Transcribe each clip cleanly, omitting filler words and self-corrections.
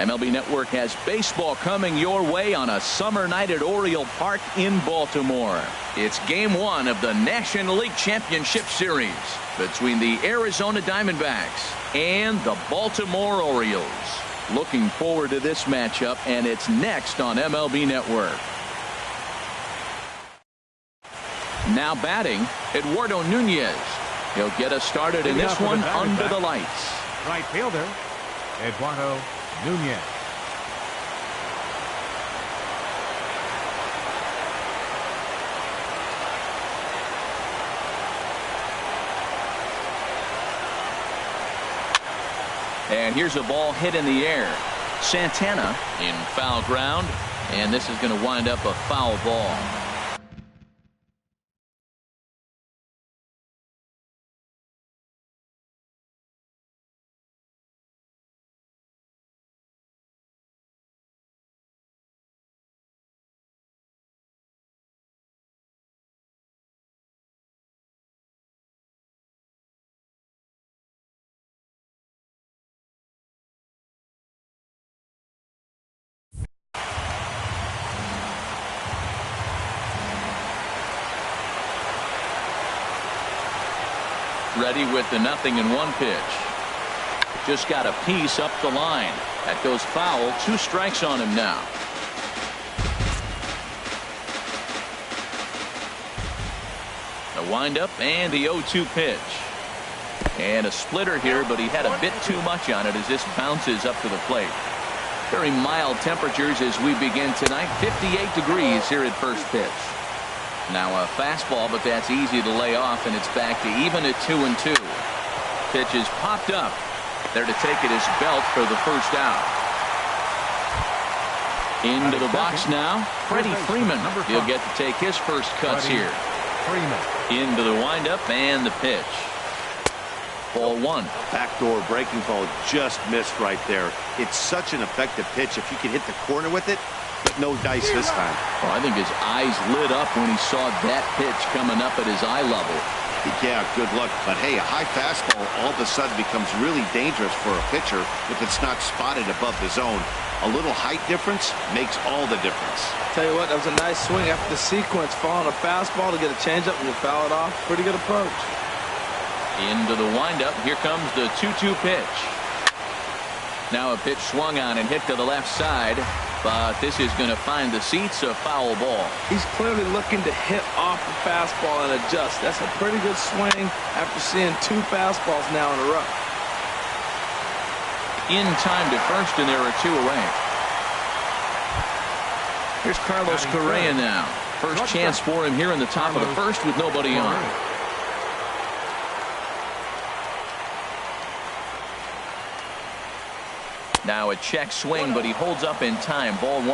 MLB Network has baseball coming your way on a summer night at Oriole Park in Baltimore. It's game one of the National League Championship Series between the Arizona Diamondbacks and the Baltimore Orioles. Looking forward to this matchup, and it's next on MLB Network. Now batting, Eduardo Nunez. He'll get us started in this one under the lights. Right fielder, Eduardo Nunez. And here's a ball hit in the air. Santana in foul ground, and this is going to wind up a foul ball. Ready with the 0-1 pitch. Just got a piece up the line. That goes foul. 2 strikes on him now. The windup and the 0-2 pitch. And a splitter here, but he had a bit too much on it as this bounces up to the plate. Very mild temperatures as we begin tonight. 58 degrees here at first pitch. Now a fastball, but that's easy to lay off, and it's back to even at 2-2. Pitch is popped up. There to take it is Belt for the first out. Into the box now, Freddie Freeman. He'll get to take his first cuts here. Into the windup and the pitch. Ball 1. Backdoor breaking ball just missed right there. It's such an effective pitch. If you can hit the corner with it, but no dice this time. Oh, I think his eyes lit up when he saw that pitch coming up at his eye level. Yeah, good luck. But hey, a high fastball all of a sudden becomes really dangerous for a pitcher if it's not spotted above the zone. A little height difference makes all the difference. Tell you what, that was a nice swing after the sequence. Following a fastball to get a changeup and you foul it off. Pretty good approach. Into the windup. Here comes the 2-2 pitch. Now a pitch swung on and hit to the left side, but this is going to find the seats. A foul ball. He's clearly looking to hit off the fastball and adjust. That's a pretty good swing after seeing 2 fastballs now in a row. In time to first, and there are 2 away. Here's Carlos Correa now. First chance for him here in the top of the first with nobody on. Now a check swing, but he holds up in time. Ball 1.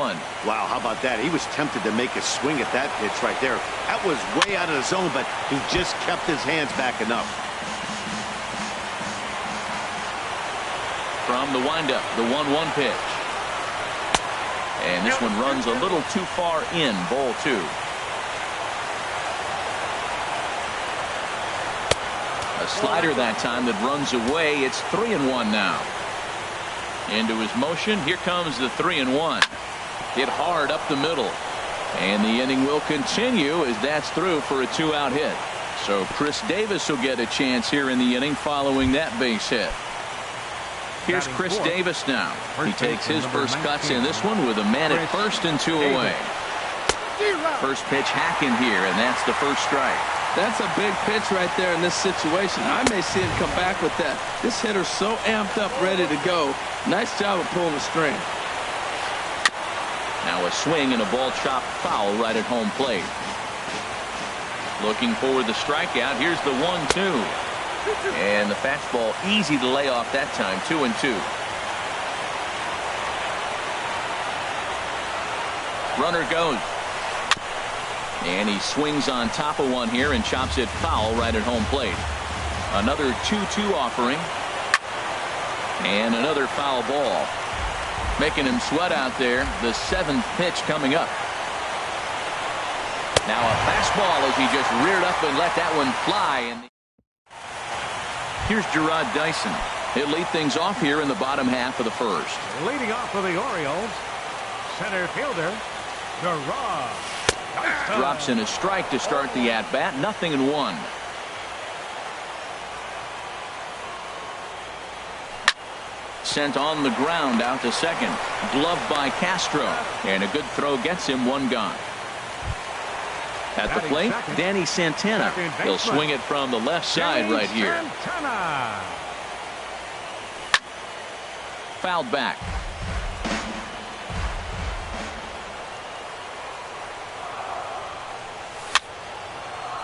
Wow, how about that? He was tempted to make a swing at that pitch right there. That was way out of the zone, but he just kept his hands back enough. From the windup, the 1-1 pitch. And this one runs a little too far in. Ball 2. A slider that time that runs away. It's 3-1 now. Into his motion. Here comes the 3-1. Hit hard up the middle. And the inning will continue as that's through for a 2-out hit. So Chris Davis will get a chance here in the inning following that base hit. Here's Chris Davis now. He takes his first cuts in this one with a man at first and 2 away. First pitch hacking here, and that's the first strike. That's a big pitch right there in this situation. I may see him come back with that. This hitter's so amped up, ready to go. Nice job of pulling the string. Now a swing and a ball chopped foul right at home plate. Looking for the strikeout. Here's the 1-2. And the fastball easy to lay off that time. 2-2. Runner goes. And he swings on top of one here and chops it foul right at home plate. Another 2-2 offering. And another foul ball. Making him sweat out there. The 7th pitch coming up. Now a fastball as he just reared up and let that one fly. And here's Gerard Dyson. He'll lead things off here in the bottom half of the first. Leading off for the Orioles, center fielder, Gerard. Drops in a strike to start the at-bat. 0-1. Sent on the ground out to second. Gloved by Castro. And a good throw gets him. 1 gone. At the plate, Danny Santana. He'll swing it from the left side right here. Fouled back.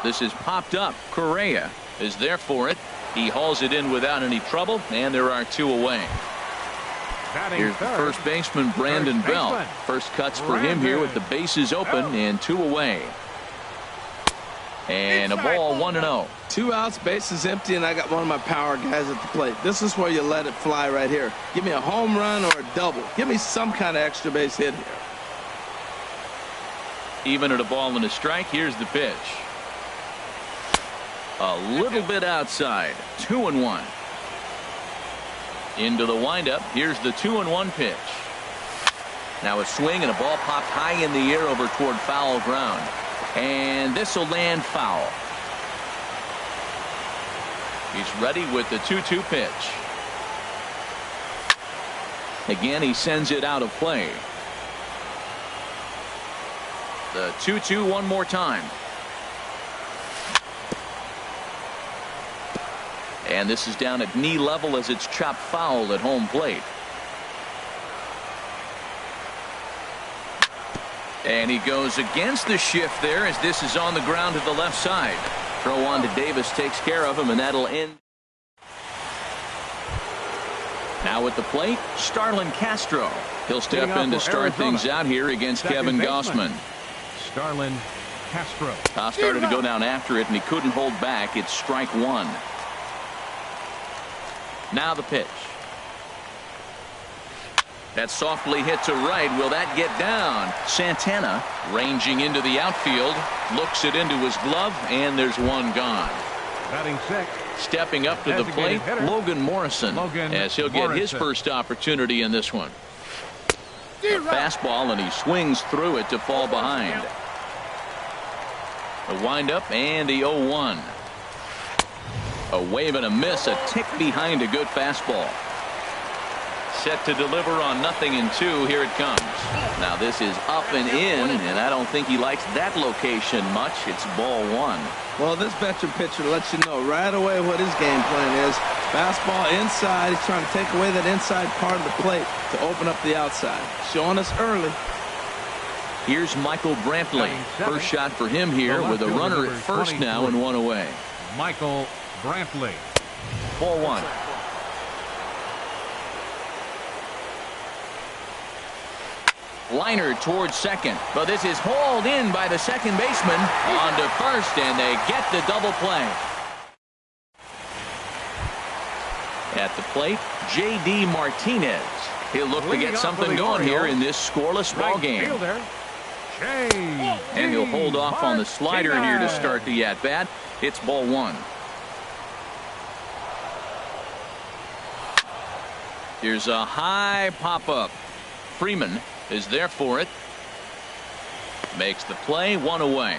This is popped up. Correa is there for it. He hauls it in without any trouble, and there are 2 away. Here's the first baseman, Brandon Belt. First cuts for him here with the bases open and 2 away. And a ball, 1-0. 2 outs, bases empty, and I got one of my power guys at the plate. This is where you let it fly right here. Give me a home run or a double. Give me some kind of extra base hit here. Even at a ball and a strike, here's the pitch. A little bit outside. 2-1. Into the windup. Here's the 2-1 pitch. Now a swing and a ball popped high in the air over toward foul ground. And this will land foul. He's ready with the 2-2 pitch. Again, he sends it out of play. The 2-2 one more time. And this is down at knee level as it's chopped foul at home plate. And he goes against the shift there as this is on the ground to the left side. Throw on to Davis takes care of him, and that'll end. Now at the plate, Starlin Castro. He'll step in to start things out here against Kevin Gausman. Starlin Castro. Started to go down after it, and he couldn't hold back. It's strike 1. Now the pitch. That's softly hit to right. Will that get down? Santana ranging into the outfield. Looks it into his glove, and there's 1 gone. Batting sixth. Stepping up to the plate, Logan Morrison, as he'll get his first opportunity in this one. A fastball, and he swings through it to fall behind. A windup and the 0-1. A wave and a miss, a tick behind a good fastball. Set to deliver on 0-2. Here it comes. Now this is up and in, and I don't think he likes that location much. It's ball 1. Well, this veteran pitcher lets you know right away what his game plan is. Fastball inside. He's trying to take away that inside part of the plate to open up the outside. Showing us early. Here's Michael Brantley. First shot for him here with a runner at first now and 1 away. Michael Brantley. Ball 1. Liner towards second, but this is hauled in by the second baseman on to first, and they get the double play. At the plate, J.D. Martinez. He'll look to get something going here in this scoreless ball game. And he'll hold off on the slider here to start the at-bat. It's ball 1. Here's a high pop-up. Freeman is there for it. Makes the play, 1 away.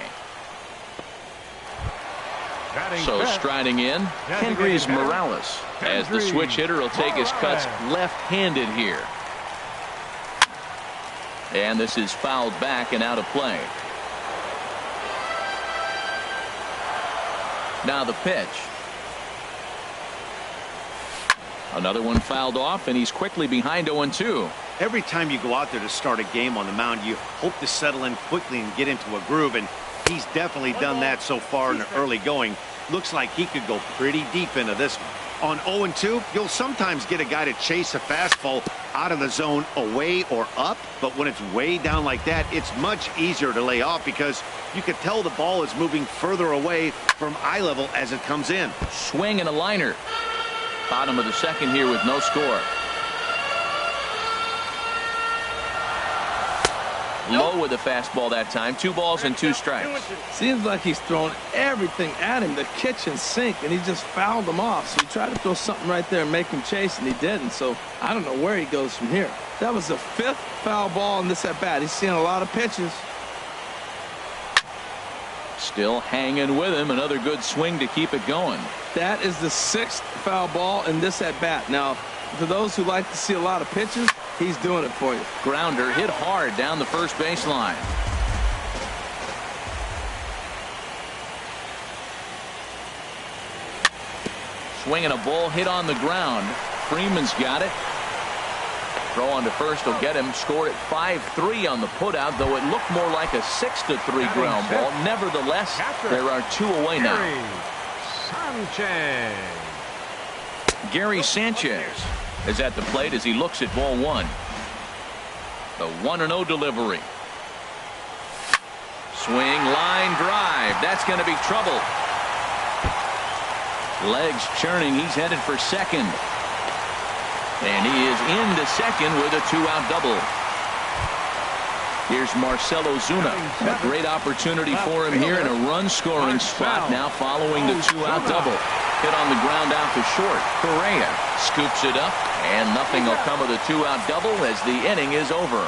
So striding in, Kendrys Morales, as the switch hitter will take his cuts left-handed here. And this is fouled back and out of play. Now the pitch. Another one fouled off, and he's quickly behind 0-2. Every time you go out there to start a game on the mound, you hope to settle in quickly and get into a groove, and he's definitely done that so far in the early going. Looks like he could go pretty deep into this one. On 0-2, you'll sometimes get a guy to chase a fastball out of the zone away or up, but when it's way down like that, it's much easier to lay off because you can tell the ball is moving further away from eye level as it comes in. Swing and a liner. Bottom of the second here with no score. Low with the fastball that time. 2 balls and 2 strikes. Seems like he's thrown everything at him, the kitchen sink, and he just fouled him off. So he tried to throw something right there and make him chase, and he didn't. So I don't know where he goes from here. That was the 5th foul ball in this at-bat. He's seen a lot of pitches. Still hanging with him. Another good swing to keep it going. That is the 6th foul ball in this at-bat. Now, for those who like to see a lot of pitches, he's doing it for you. Grounder hit hard down the first baseline. Swinging a ball hit on the ground. Freeman's got it. Throw on to first will get him. Scored at 5-3 on the putout, though it looked more like a 6-3 ground ball. Nevertheless, there are 2 away now. Gary Sanchez is at the plate as he looks at ball 1. The 1-0 delivery. Swing, line drive. That's going to be trouble. Legs churning. He's headed for second. And he is into second with a 2-out double. Here's Marcell Ozuna. A great opportunity for him here in a run-scoring spot now following the 2-out double. Hit on the ground out to short. Correa scoops it up, and nothing will come of the 2-out double as the inning is over.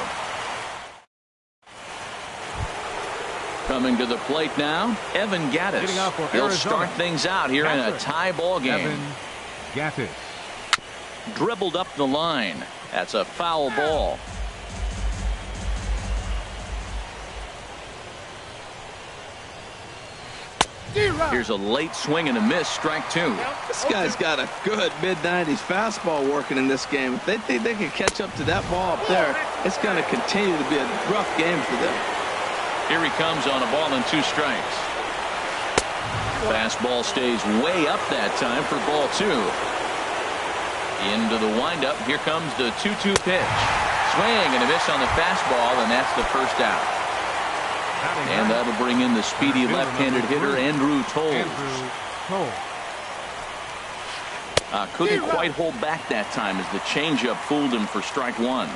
Coming to the plate now, Evan Gattis. He'll start things out here in a tie ball game. Evan Gattis. Dribbled up the line. That's a foul ball. Here's a late swing and a miss. Strike 2. This guy's got a good mid-90s fastball working in this game. If they think they can catch up to that ball up there, it's going to continue to be a rough game for them. Here he comes on a ball and 2 strikes. Fastball stays way up that time for ball 2. Into the windup. Here comes the 2-2 pitch. Swing and a miss on the fastball, and that's the first out. And that'll bring in the speedy left-handed hitter Andrew Toles. Couldn't quite hold back that time as the changeup fooled him for strike 1.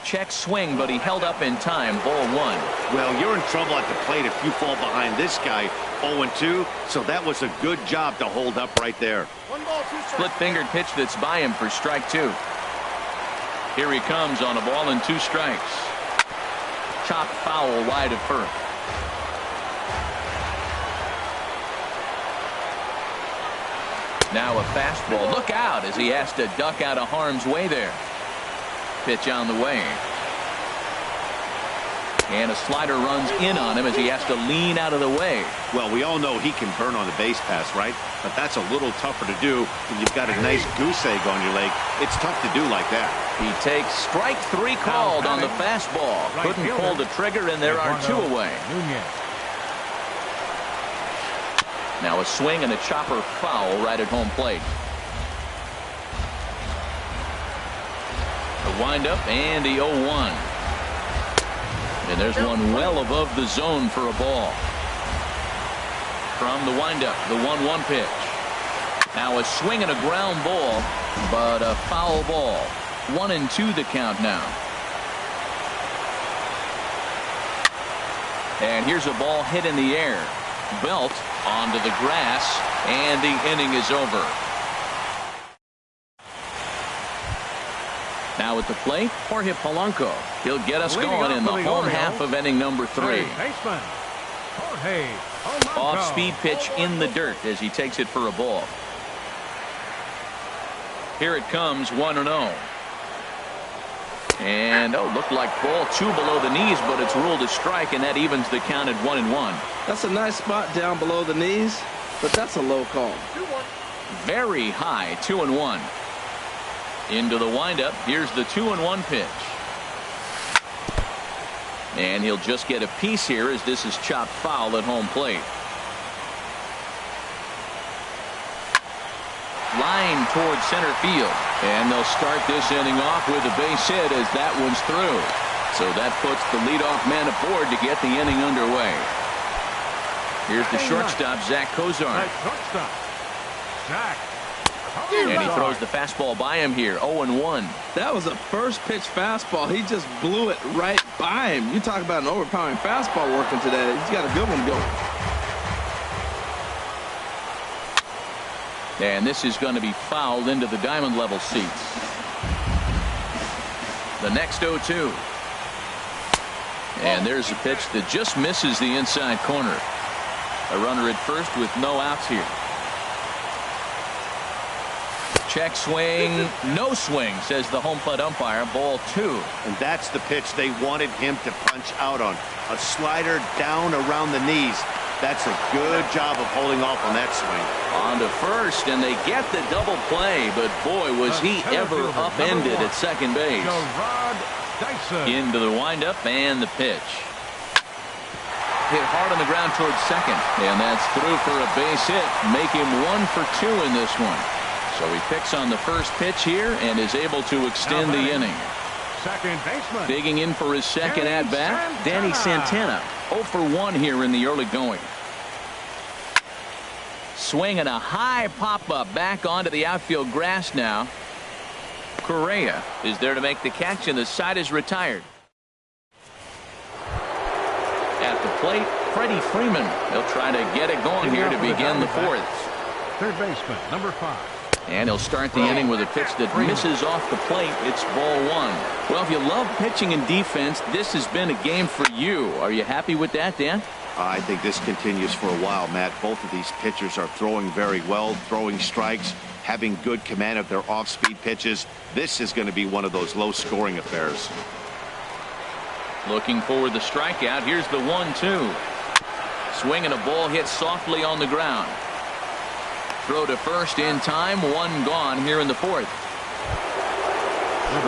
Check swing, but he held up in time. Ball 1. Well, you're in trouble at the plate if you fall behind this guy 0-2, so that was a good job to hold up right there. Split-fingered pitch that's by him for strike 2. Here he comes on a ball and 2 strikes. Chopped foul wide of first. Now a fastball. Look out as he has to duck out of harm's way there. Pitch on the way. And a slider runs in on him as he has to lean out of the way. Well, we all know he can burn on the base pass, right? But that's a little tougher to do when you've got a nice goose egg on your leg. It's tough to do like that. He takes strike 3 called on the fastball. Couldn't pull the trigger, and there are 2 away. Now a swing and a chopper foul right at home plate. The windup and the 0-1. And there's one well above the zone for a ball. From the windup, the 1-1 pitch. Now a swing and a ground ball, but a foul ball. 1-2 the count now. And here's a ball hit in the air. Belt onto the grass, and the inning is over. Now at the plate, Jorge Polanco. He'll get us going in the home half of inning number 3. Off-speed pitch in the dirt as he takes it for a ball. Here it comes, 1-0. And, looked like ball 2 below the knees, but it's ruled a strike, and that evens the count at 1-1. That's a nice spot down below the knees, but that's a low call. Very high, 2-1. Into the windup. Here's the 2-1 pitch. And he'll just get a piece here as this is chopped foul at home plate. Line towards center field. And they'll start this inning off with a base hit as that one's through. So that puts the leadoff man aboard to get the inning underway. Here's the shortstop, Zach Kozar. And he throws the fastball by him here. 0-1. That was a first pitch fastball. He just blew it right by him. You talk about an overpowering fastball working today. He's got a good one going. And this is going to be fouled into the diamond level seats. The next 0-2. And there's a pitch that just misses the inside corner. A runner at first with no outs here. Check swing, no swing, says the home plate umpire. Ball 2. And that's the pitch they wanted him to punch out on. A slider down around the knees. That's a good job of holding off on that swing. On to first, and they get the double play, but boy, was he ever upended at second base. Into the windup and the pitch. Hit hard on the ground towards second, and that's through for a base hit. Make him 1 for 2 in this one. So he picks on the first pitch here and is able to extend the inning. Second baseman. Digging in for his second at-bat, Danny Santana. 0 for 1 here in the early going. Swinging a high pop-up back onto the outfield grass now. Correa is there to make the catch, and the side is retired. At the plate, Freddie Freeman. He'll try to get it going here to begin the fourth. Third baseman, number 5. And he'll start the inning with a pitch that misses off the plate. It's ball 1. Well, if you love pitching and defense, this has been a game for you. Are you happy with that, Dan? I think this continues for a while, Matt. Both of these pitchers are throwing very well, throwing strikes, having good command of their off-speed pitches. This is going to be one of those low-scoring affairs. Looking for the strikeout. Here's the 1-2. Swinging a ball hit softly on the ground. Throw to first in time. 1 gone here in the fourth.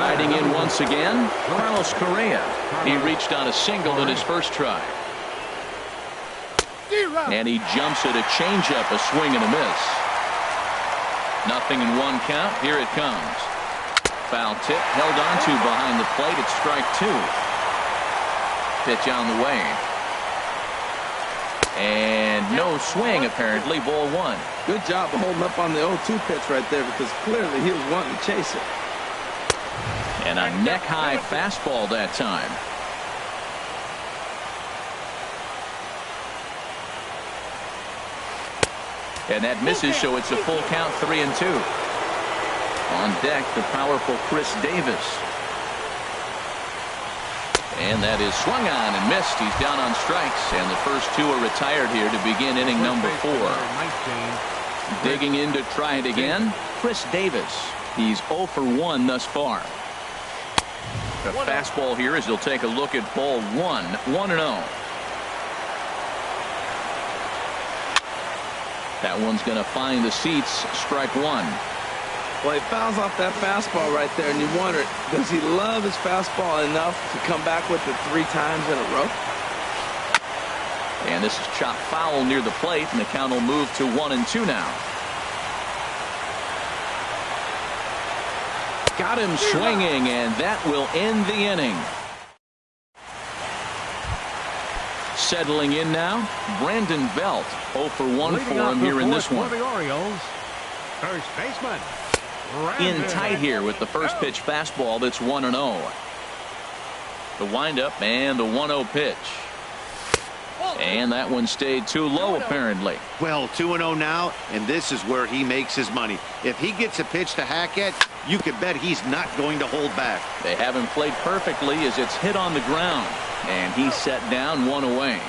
Riding in once again, Carlos Correa. He reached on a single in his first try. And he jumps at a changeup, a swing and a miss. Nothing in 1 count. Here it comes. Foul tip held onto behind the plate. It's strike 2. Pitch on the way. And no swing, apparently. Ball 1. Good job of holding up on the 0-2 pitch right there, because clearly he was wanting to chase it. And a neck-high fastball that time. And that misses, so it's a full count, 3-2. On deck, the powerful Chris Davis. And that is swung on and missed. He's down on strikes, and the first 2 are retired here to begin inning number 4. Digging in to try it again, Chris Davis. He's 0 for 1 thus far. The fastball here as he'll take a look at ball 1, 1-0. That one's going to find the seats. Strike 1. Well, he fouls off that fastball right there, and you wonder, does he love his fastball enough to come back with it 3 times in a row? And this is chopped foul near the plate, and the count will move to 1-2 now. Got him swinging, and that will end the inning. Settling in now, Brandon Belt. 0 for 1 for him here in this one. For the Orioles, first baseman. In tight here with the first pitch fastball that's 1-0. The windup and the 1-0 pitch. And that one stayed too low apparently. Well, 2-0 now, and this is where he makes his money. If he gets a pitch to hack at, you can bet he's not going to hold back. They have him played perfectly as it's hit on the ground. And he's set down 1 away.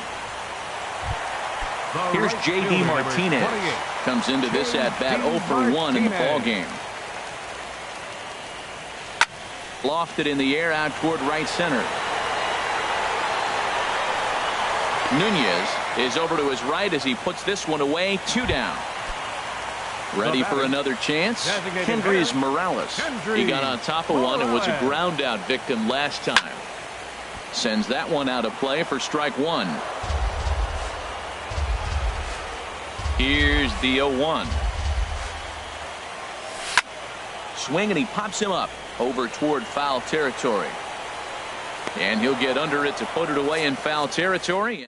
Here's J.D. Martinez. Comes into this at-bat 0 for 1 in the ballgame. Lofted in the air out toward right center. Nunez is over to his right as he puts this one away. 2 down. Ready for another chance. Kendrys Morales. He got on top of one and was a ground out victim last time. Sends that one out of play for strike 1. Here's the 0-1. Swing, and he pops him up over toward foul territory. And he'll get under it to put it away in foul territory.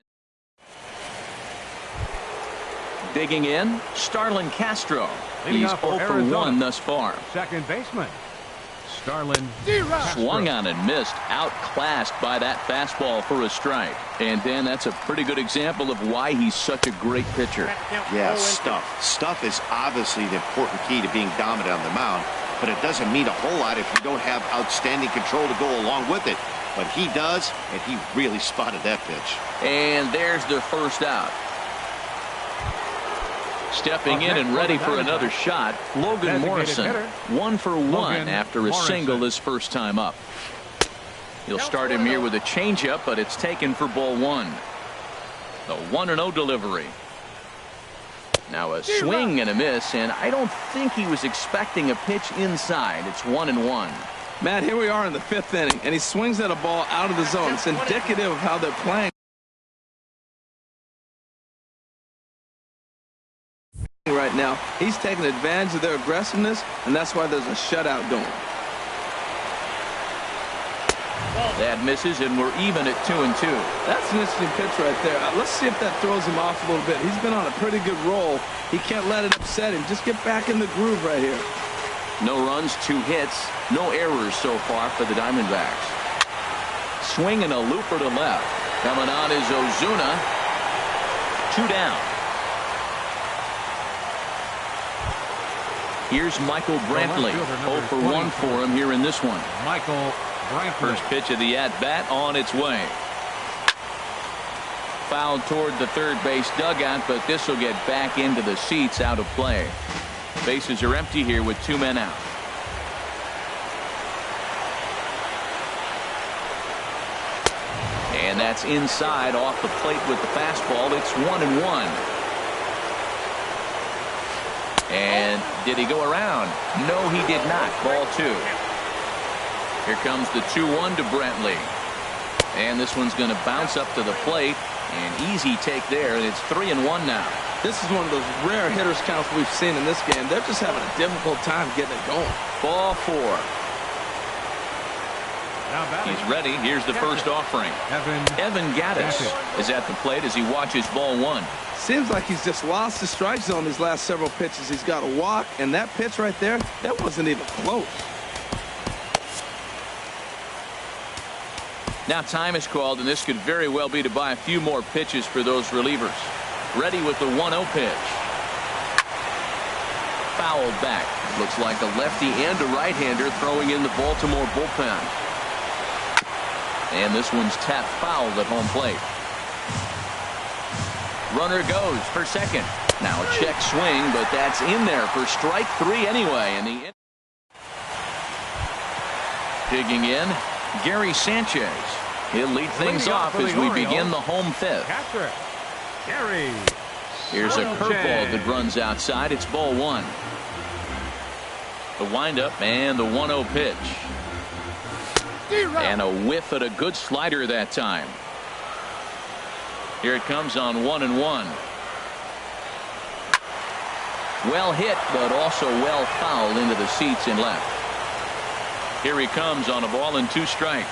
Digging in, Starlin Castro. Leading He's off 0 for Arizona. 1 thus far. Second baseman, Starlin. Swung on and missed. Outclassed by that fastball for a strike. And Dan, that's a pretty good example of why he's such a great pitcher. Yeah, stuff is obviously the important key to being dominant on the mound, but it doesn't mean a whole lot if you don't have outstanding control to go along with it. But he does, and he really spotted that pitch. And there's the first out. Stepping in and ready for another shot, Logan Morrison. 1 for 1 after a single his first time up. He'll start him here with a changeup, but it's taken for ball 1. The 1-0 delivery. Now a swing and a miss, and I don't think he was expecting a pitch inside. It's 1-1. Matt, here we are in the 5th inning, and he swings at a ball out of the zone. It's indicative of how they're playing right now. He's taking advantage of their aggressiveness, and that's why there's a shutout going. That misses, and we're even at 2-2. That's an interesting pitch right there. Let's see if that throws him off a little bit. He's been on a pretty good roll. He can't let it upset him. Just get back in the groove right here. No runs, 2 hits, no errors so far for the Diamondbacks. Swinging a looper to left. Coming on is Ozuna. 2 down. Here's Michael Brantley. 0 for 1 for him here in this one. Michael Brantley. First pitch of the at-bat on its way. Fouled toward the third base dugout, but this will get back into the seats, out of play. Bases are empty here with 2 men out. And that's inside off the plate with the fastball. It's 1-1. And did he go around? No, he did not. Ball 2. Here comes the 2-1 to Brantley. And this one's going to bounce up to the plate. An easy take there, and it's 3-1 now. This is one of those rare hitters counts we've seen in this game. They're just having a difficult time getting it going. Ball 4. Now batting. He's ready. Here's the first offering. Evan Gattis is at the plate as he watches ball 1. Seems like he's just lost the strike zone these last several pitches. He's got a walk, and that pitch right there, that wasn't even close. Now time is called, and this could very well be to buy a few more pitches for those relievers. Ready with the 1-0 pitch. Fouled back. Looks like a lefty and a right-hander throwing in the Baltimore bullpen. And this one's tapped foul at home plate. Runner goes for second. Now a check swing, but that's in there for strike 3 anyway. And the digging in, Gary Sanchez. He'll lead things off as we begin the home 5th. Catcher, Gary. Here's a curveball that runs outside. It's ball 1. The windup and the 1-0 pitch. And a whiff at a good slider that time. Here it comes on 1-1. Well hit, but also well fouled into the seats in left. Here he comes on a ball and 2 strikes.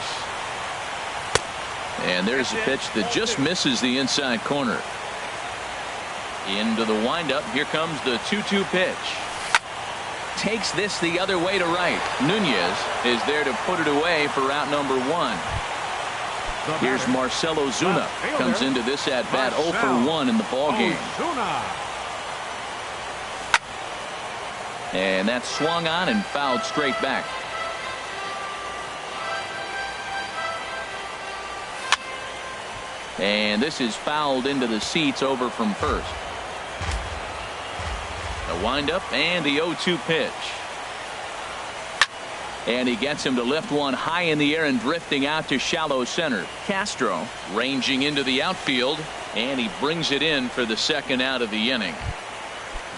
And there's a pitch that just misses the inside corner. Into the windup. Here comes the 2-2 pitch. Takes this the other way to right. Nunez is there to put it away for out number 1. Here's Marcell Ozuna. Comes into this at bat 0 for 1 in the ball game. And that's swung on and fouled straight back. And this is fouled into the seats over from first. The windup and the 0-2 pitch. And he gets him to lift one high in the air and drifting out to shallow center. Castro ranging into the outfield, and he brings it in for the second out of the inning.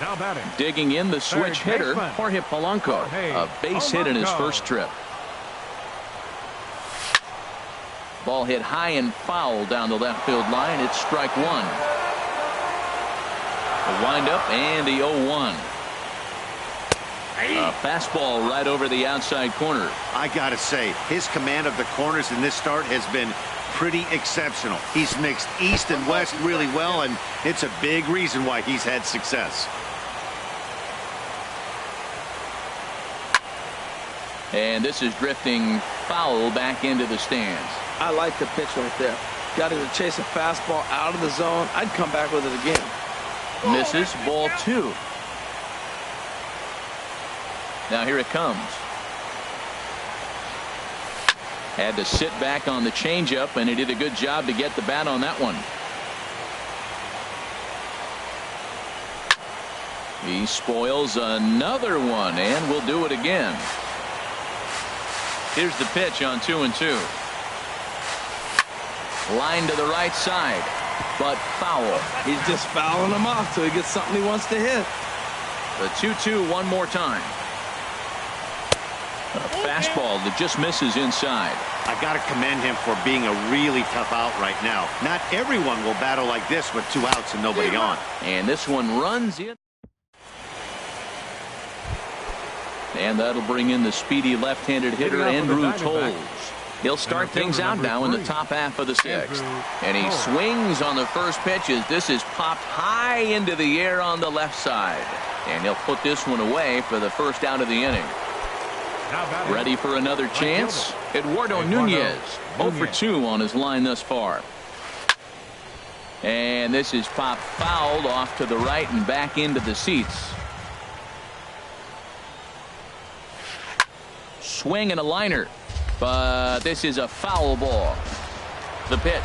Now batting. Digging in the switch hitter, Jorge Polanco. A base hit in his first trip. Ball hit high and foul down the left field line. It's strike 1. The windup and the 0-1. A fastball right over the outside corner. I gotta say, his command of the corners in this start has been pretty exceptional. He's mixed east and west really well, and it's a big reason why he's had success. And this is drifting foul back into the stands. I like the pitch right there. Got him to chase a fastball out of the zone. I'd come back with it again. Misses, ball 2. Now here it comes. Had to sit back on the changeup, and he did a good job to get the bat on that one. He spoils another one, and will do it again. Here's the pitch on 2-2. Line to the right side, but foul. He's just fouling him off till he gets something he wants to hit. The 2-2 one more time. A fastball that just misses inside. I got to commend him for being a really tough out right now. Not everyone will battle like this with 2 outs and nobody on. And this one runs in. And that'll bring in the speedy left-handed hitter Andrew Toles. He'll start things out now in the top half of the 6th. And he swings on the first pitch as this is popped high into the air on the left side. And he'll put this one away for the first out of the inning. Ready for another chance? Eduardo Nunez, 0 for 2 on his line thus far. And this is popped fouled off to the right and back into the seats. Swing and a liner, but this is a foul ball. The pitch.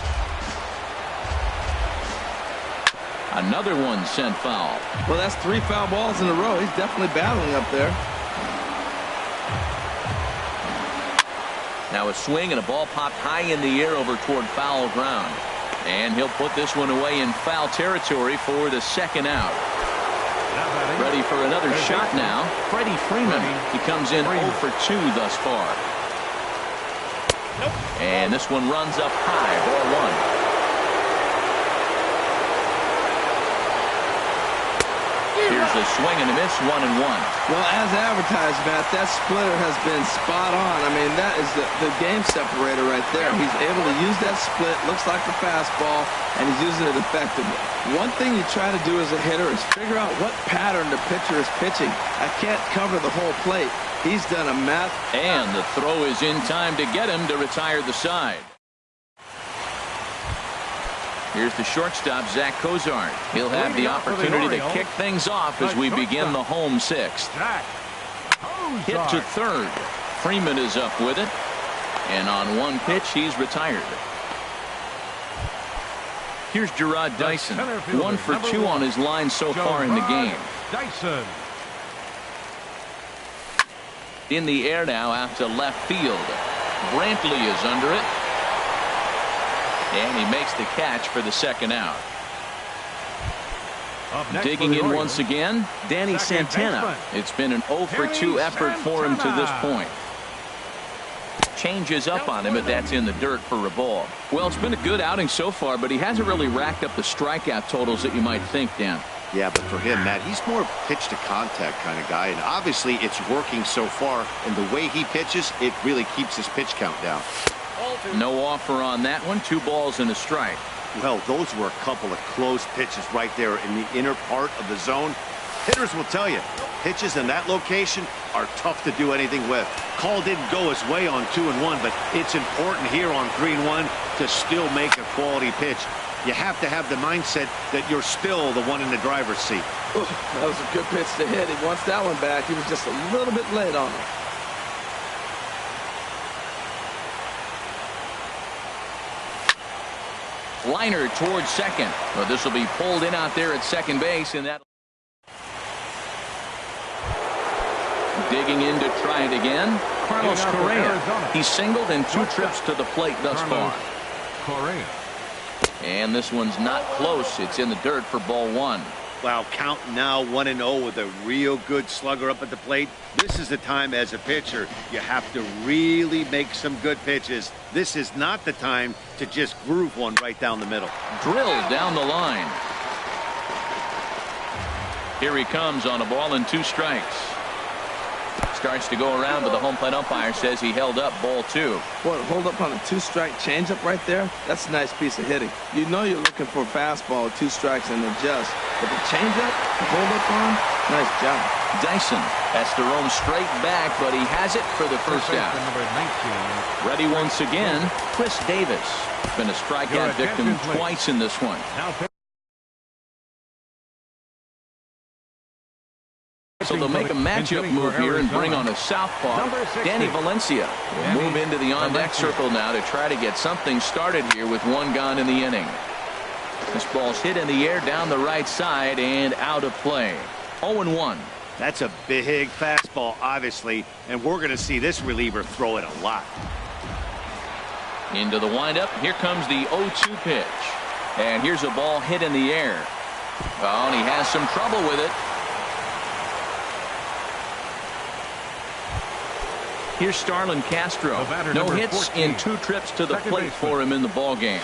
Another one sent foul. Well, that's 3 foul balls in a row. He's definitely battling up there. Now a swing and a ball popped high in the air over toward foul ground. And he'll put this one away in foul territory for the second out. Ready for another shot now. Freddie Freeman. He comes in 0 for 2 thus far. And this one runs up high. Ball 1. Here's a swing and a miss, 1-1. Well, as advertised, Matt, that splitter has been spot on. I mean, that is the game separator right there. He's able to use that split, looks like a fastball, and he's using it effectively. One thing you try to do as a hitter is figure out what pattern the pitcher is pitching. I can't cover the whole plate. He's done a math. And the throw is in time to get him to retire the side. Here's the shortstop, Zach Cozart. He'll have the opportunity to kick things off as we begin the home 6th. Hit to third. Freeman is up with it. And on one pitch, he's retired. Here's Gerard Dyson. 1 for 2 on his line so far in the game. Dyson. In the air now out to left field. Brantley is under it. And he makes the catch for the second out. Digging in once again, Danny Santana. It's been an 0 for 2 effort for him to this point. Changes up on him, but that's in the dirt for a ball. Well, it's been a good outing so far, but he hasn't really racked up the strikeout totals that you might think, Dan. Yeah, but for him, Matt, he's more pitch to contact kind of guy, and obviously it's working so far, and the way he pitches, it really keeps his pitch count down. No offer on that one. 2 balls and a strike. Well, those were a couple of close pitches right there in the inner part of the zone. Hitters will tell you, pitches in that location are tough to do anything with. Call didn't go his way on 2-1, but it's important here on 3-1 to still make a quality pitch. You have to have the mindset that you're still the one in the driver's seat. Ooh, that was a good pitch to hit. He wants that one back. He was just a little bit late on it. Liner towards second. Well, this will be pulled in out there at second base, and that. Digging in to try it again. Carlos Correa. He's singled in 2 trips to the plate thus far. Correa. And this one's not close. It's in the dirt for ball 1. Wow, count now 1-0 with a real good slugger up at the plate. This is the time as a pitcher you have to really make some good pitches. This is not the time to just groove one right down the middle. Drilled down the line. Here he comes on a ball and 2 strikes. Starts to go around, but the home plate umpire says he held up ball 2. Boy, hold up on a 2-strike changeup right there. That's a nice piece of hitting. You know you're looking for a fastball, 2 strikes and adjust. But the changeup, the hold up on, nice job. Dyson has to roam straight back, but he has it for the first out. Ready once again, Chris Davis. Been a strikeout victim twice in this one. So they'll make a matchup move here and bring on a southpaw. Danny Valencia will move into the on-deck circle now to try to get something started here with 1 gone in the inning. This ball's hit in the air down the right side and out of play. 0-1. That's a big fastball, obviously, and we're going to see this reliever throw it a lot. Into the windup. Here comes the 0-2 pitch. And here's a ball hit in the air. Oh, and he has some trouble with it. Here's Starlin Castro. No hits in 2 trips to the plate for him in the ball game.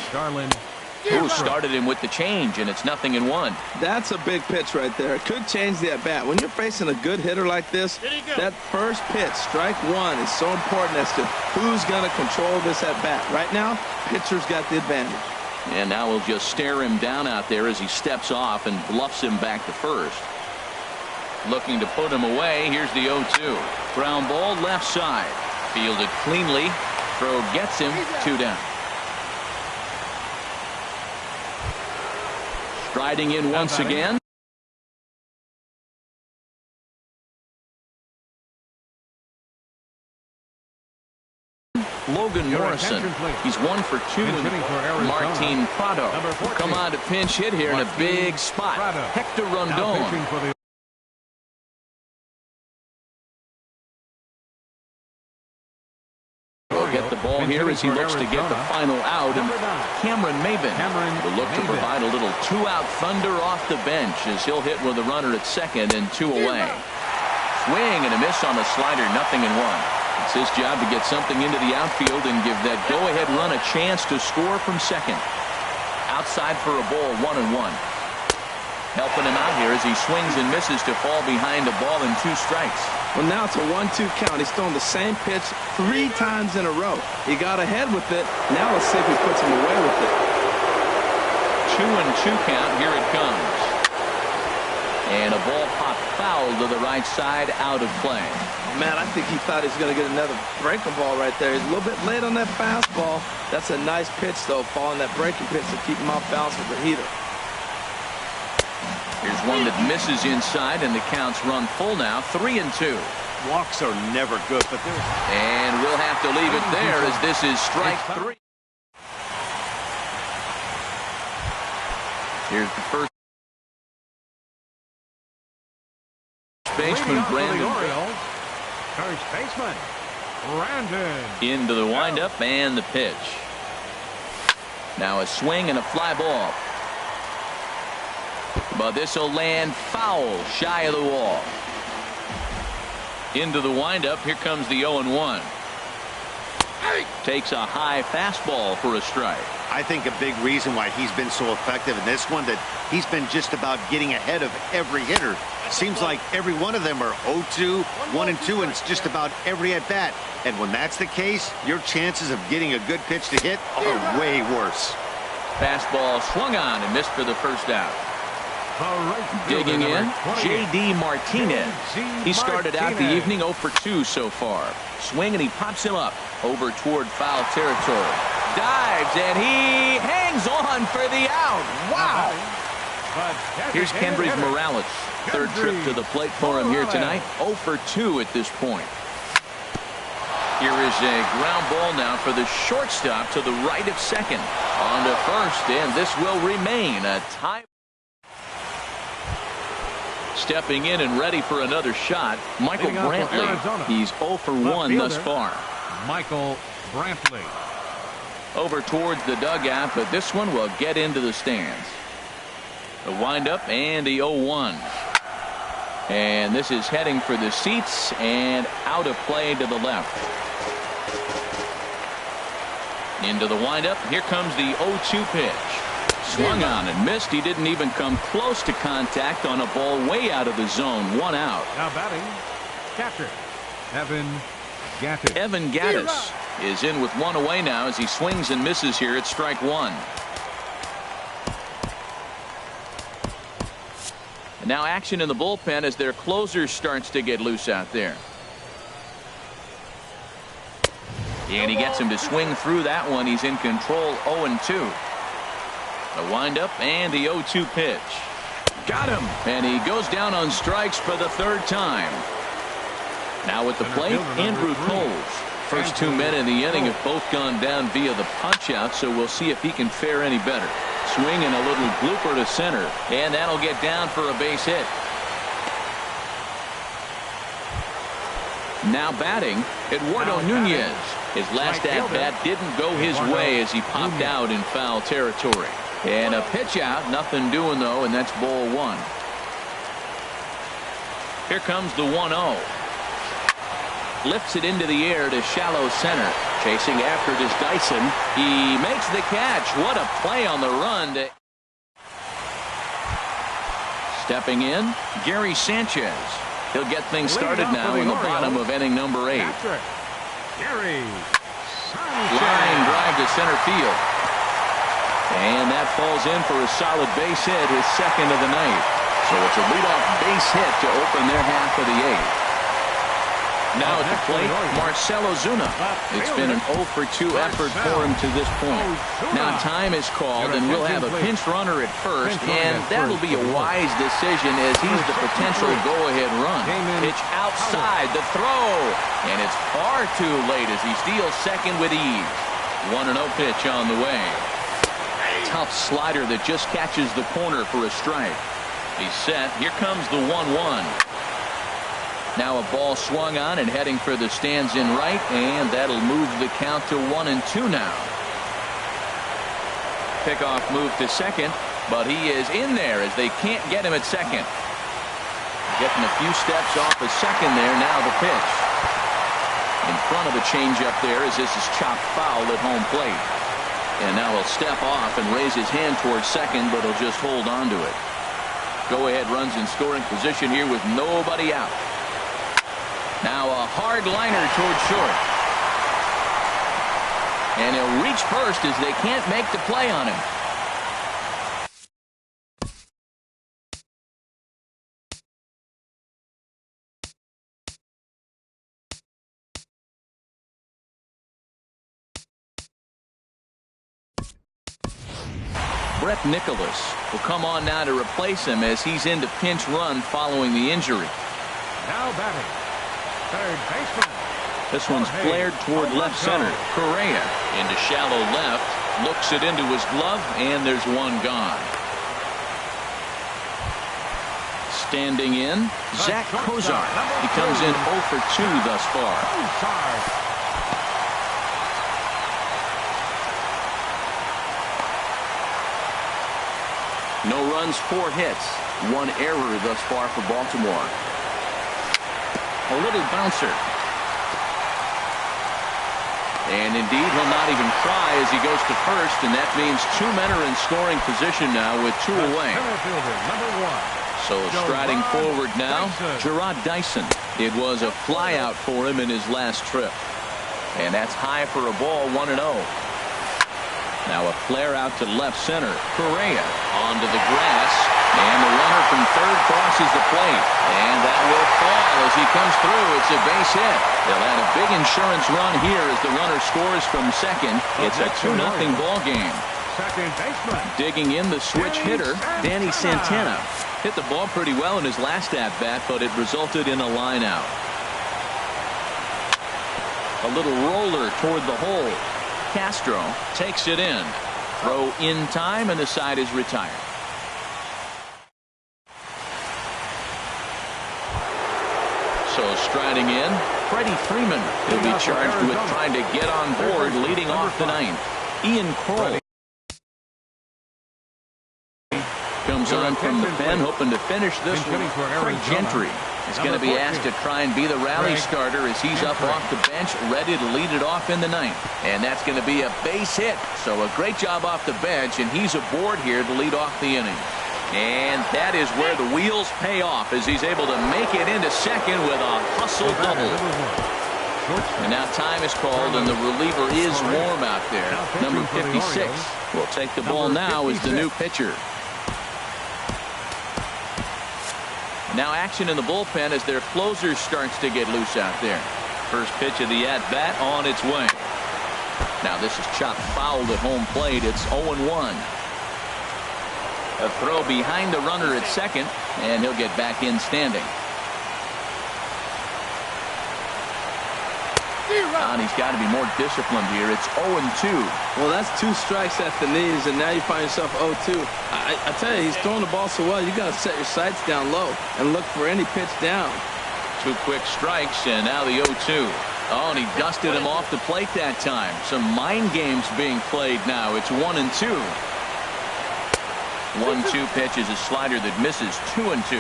Who started him with the change, and it's 0-1. That's a big pitch right there. It could change the at-bat. When you're facing a good hitter like this, that first pitch, strike 1, is so important as to who's going to control this at-bat. Right now, pitcher's got the advantage. And now we'll just stare him down out there as he steps off and bluffs him back to first. Looking to put him away. Here's the 0-2. Ground ball left side. Fielded cleanly. Throw gets him. 2 down. Striding in once again. Logan Morrison. He's 1 for 2. Martin Prado will come on to pinch hit here in a big spot. Hector Rondon. Will get the ball here as he looks to get the final out. And Cameron Maben will look to provide a little 2-out thunder off the bench as he'll hit with a runner at second and 2 away. Swing and a miss on the slider. 0-1. It's his job to get something into the outfield and give that go-ahead run a chance to score from second. Outside for a ball. 1-1. Helping him out here as he swings and misses to fall behind a ball and 2 strikes. Well, now it's a 1-2 count. He's thrown the same pitch 3 times in a row. He got ahead with it. Now let's see if he puts him away with it. 2-2 count. Here it comes. And a ball popped foul to the right side, out of play. Man, I think he thought he was going to get another breaking ball right there. He's a little bit late on that fastball. That's a nice pitch, though, following that breaking pitch to keep him off balance with the heater. Here's one that misses inside, and the count's run full now. 3-2. Walks are never good, but there's... And we'll have to leave it there as this is strike 3. Here's the first baseman, Brandon. First baseman, Brandon. Into the windup and the pitch. Now a swing and a fly ball. But this will land foul shy of the wall. Into the windup. Here comes the 0-1. Takes a high fastball for a strike. I think a big reason why he's been so effective in this one, that he's been just about getting ahead of every hitter. Seems like every one of them are 0-2, 1-2, and it's just about every at bat. And when that's the case, your chances of getting a good pitch to hit are way worse. Fastball swung on and missed for the first out. Digging in, J.D. Martinez. He started out the evening 0 for 2 so far. Swing and he pops him up over toward foul territory. Dives and he hangs on for the out. Wow. Here's Kendrys Morales. Third trip to the plate for him here tonight. 0 for 2 at this point. Here is a ground ball now for the shortstop to the right of second. On to first, and this will remain a tie. Stepping in and ready for another shot, Michael Brantley. He's 0 for 1 thus far. Michael Brantley. Over towards the dugout, but this one will get into the stands. The windup and the 0-1. And this is heading for the seats and out of play to the left. Into the windup. Here comes the 0-2 pitch. Swung on and missed. He didn't even come close to contact on a ball way out of the zone. 1 out. Now batting, catcher Evan Gattis. Evan Gattis is in with one away now as he swings and misses here at strike one. And now action in the bullpen as their closer starts to get loose out there. And he gets him to swing through that one. He's in control, 0-2. The windup and the 0-2 pitch. Got him. And he goes down on strikes for the third time. Now at the plate, Andrew Coles. First two men in the inning have both gone down via the punch out, so we'll see if he can fare any better. Swing and a little blooper to center, and that'll get down for a base hit. Now batting, Eduardo Nunez. His last at-bat didn't go his way as he popped out in foul territory. And a pitch out, nothing doing though, and that's ball one. Here comes the 1-0. Lifts it into the air to shallow center. Chasing after it is Dyson. He makes the catch. What a play on the run. Stepping in, Gary Sanchez. He'll get things started now in the bottom of inning number 8. Gary Line drive to center field. And that falls in for a solid base hit, his second of the night. So it's a leadoff base hit to open their half of the 8th. Now at the plate, Marcell Ozuna. It's been an 0-for-2 effort for him to this point. Now time is called, and we'll have a pinch runner at first, and that'll be a wise decision as he's the potential go-ahead run. Pitch outside, the throw, and it's far too late as he steals second with ease. 1-0 pitch on the way. Tough slider that just catches the corner for a strike. He's set. Here comes the 1-1. Now a ball swung on and heading for the stands in right, and that'll move the count to 1-2 now. Pickoff move to second, but he is in there as they can't get him at second. Getting a few steps off a second there. Now the pitch. In front of a changeup there as this is chopped foul at home plate. And now he'll step off and raise his hand towards second, but he'll just hold on to it. Go ahead runs in scoring position here with nobody out. Now a hard liner towards short. And he'll reach first as they can't make the play on him. Brett Nicholas will come on now to replace him as he's into pinch run following the injury. Now batting, third baseman. This one's flared toward left center. Correa into shallow left, looks it into his glove, and there's one gone. Standing in, Zach Kozar. He comes in 0-for-2 thus far. No runs, 4 hits, 1 error thus far for Baltimore. A little bouncer. And indeed, he'll not even try as he goes to first, and that means 2 men are in scoring position now with 2 away. So striding forward now, Gerard Dyson. It was a flyout for him in his last trip. And that's high for a ball, 1-0. Now a flare out to left center. Correa onto the grass. And the runner from third crosses the plate. And that will fall as he comes through. It's a base hit. They'll add a big insurance run here as the runner scores from second. It's a 2-0 ball game. Second baseman. Digging in the switch hitter, Danny Santana. Hit the ball pretty well in his last at-bat, but it resulted in a line out. A little roller toward the hole. Castro takes it in. Throw in time, and the side is retired. So striding in, Freddie Freeman. He'll be charged with trying to get on board leading off the ninth. Ian Kroll comes on from the pen, hoping to finish this one. Craig Gentry is going to be asked to try and be the rally starter as he's up off the bench, ready to lead it off in the ninth. And that's going to be a base hit. So a great job off the bench, and he's aboard here to lead off the inning. And that is where the wheels pay off as he's able to make it into second with a hustle double. And now time is called, and the reliever is warm out there. Number 56 will take the ball now as the new pitcher. Now action in the bullpen as their closer starts to get loose out there. First pitch of the at-bat on its way. Now this is chopped fouled at home plate. It's 0-1. A throw behind the runner at second, and he'll get back in standing. And he's got to be more disciplined here. It's 0-2. Well, that's 2 strikes at the knees, and now you find yourself 0-2. I tell you, he's throwing the ball so well, you got to set your sights down low and look for any pitch down. 2 quick strikes, and now the 0-2. Oh, and he dusted him off the plate that time. Some mind games being played now. It's 1-2. 1-2 pitch is a slider that misses. 2-2.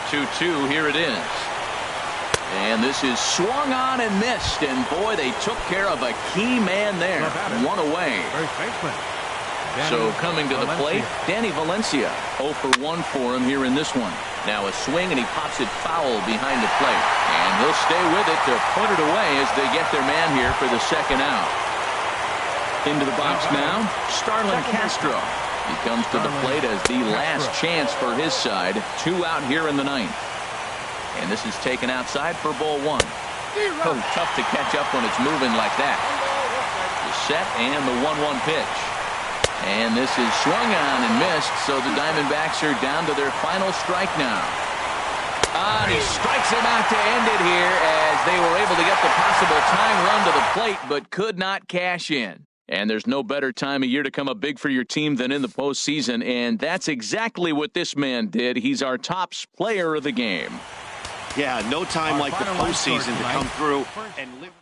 2-2. Here it is. And this is swung on and missed. And boy, they took care of a key man there. 1 away. So coming to the plate, Danny Valencia. 0 for 1 for him here in this one. Now a swing, and he pops it foul behind the plate. And he'll stay with it to put it away as they get their man here for the second out. Into the box now, Starlin Castro. He comes to the plate as the last chance for his side. 2 out here in the 9th. And this is taken outside for ball 1. Oh, tough to catch up when it's moving like that. The set and the 1-1 pitch. And this is swung on and missed, so the Diamondbacks are down to their final strike now. And he strikes him out to end it here as they were able to get the possible tying run to the plate, but could not cash in. And there's no better time of year to come up big for your team than in the postseason, and that's exactly what this man did. He's our top player of the game. Yeah, no time like the postseason to come through and live.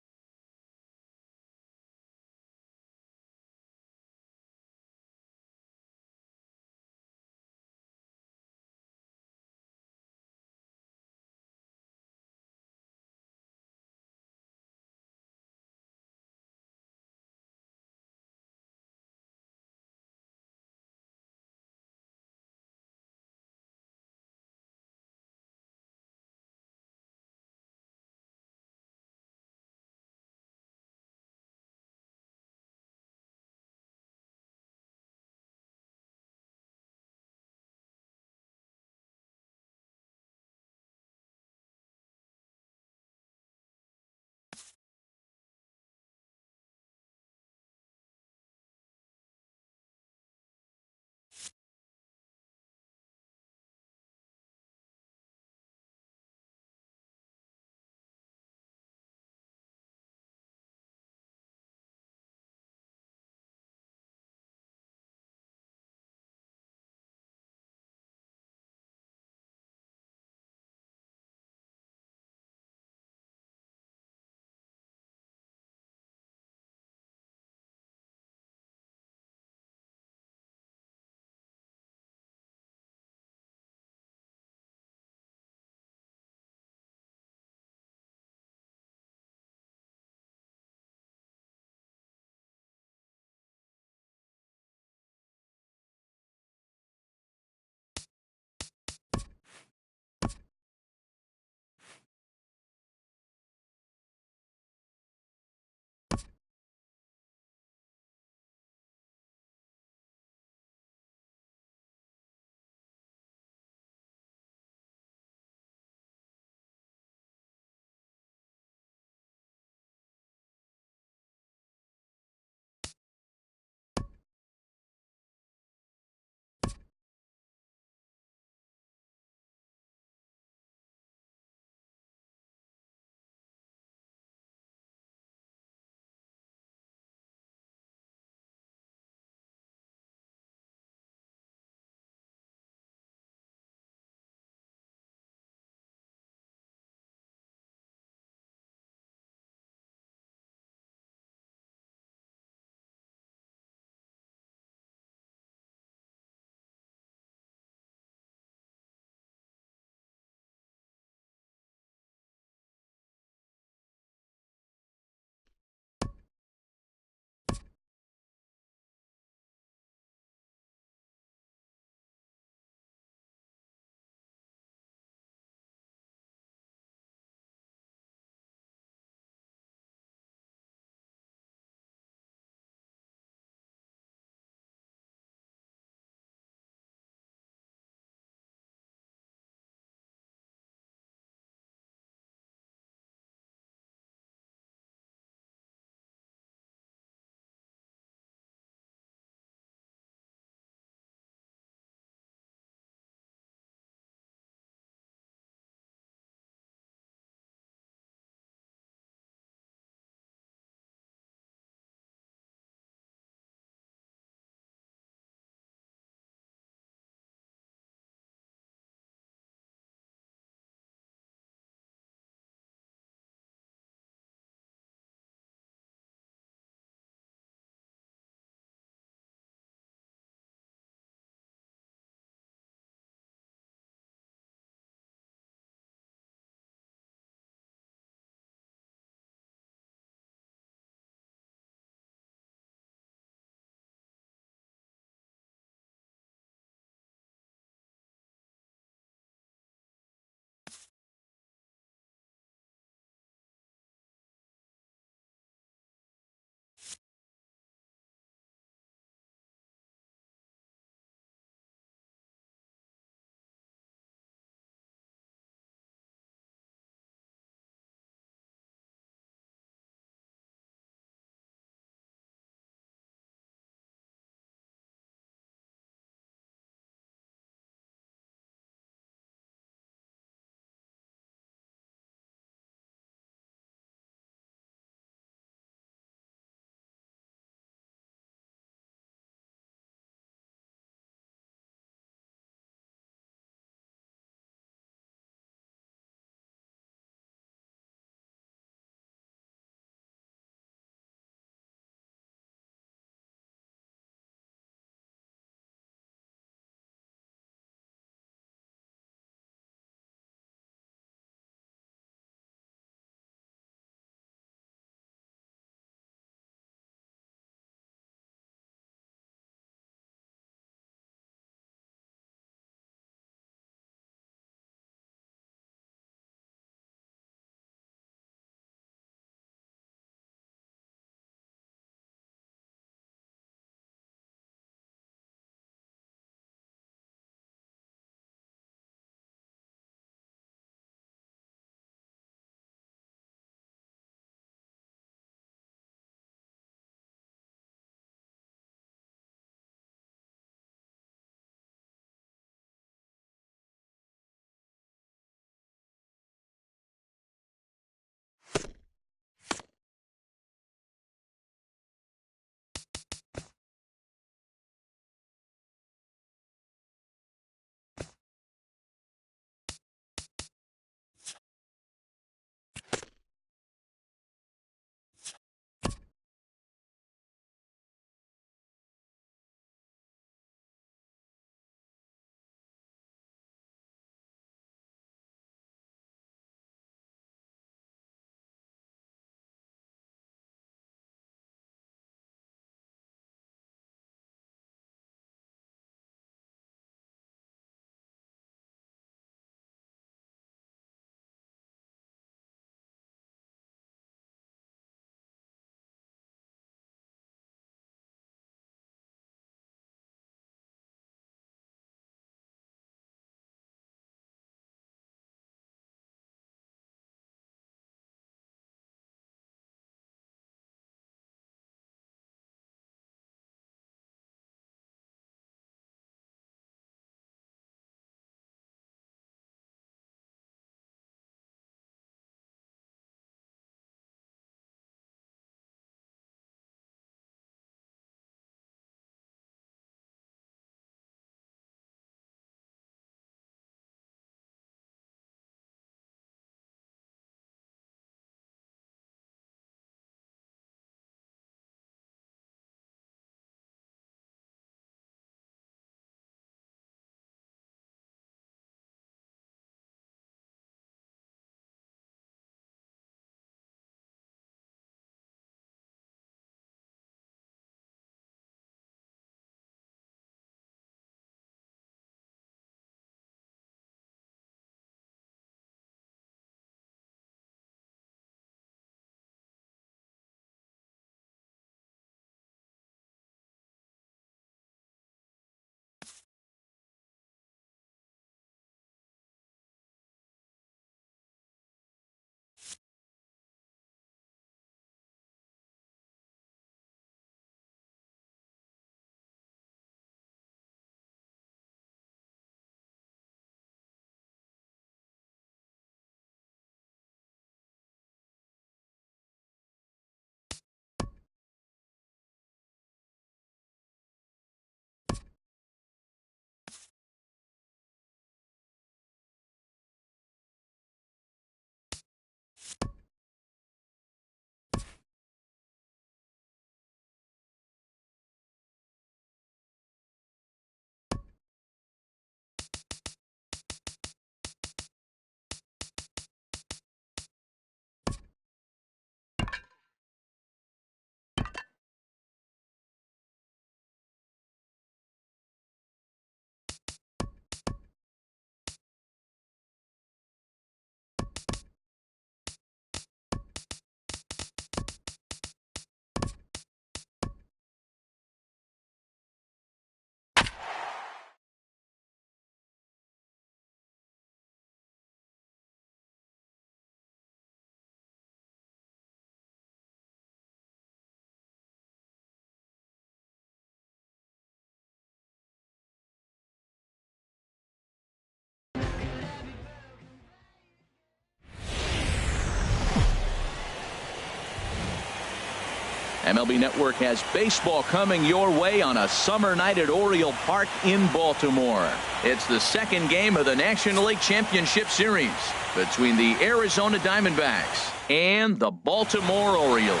MLB Network has baseball coming your way on a summer night at Oriole Park in Baltimore. It's the second game of the National League Championship Series between the Arizona Diamondbacks and the Baltimore Orioles.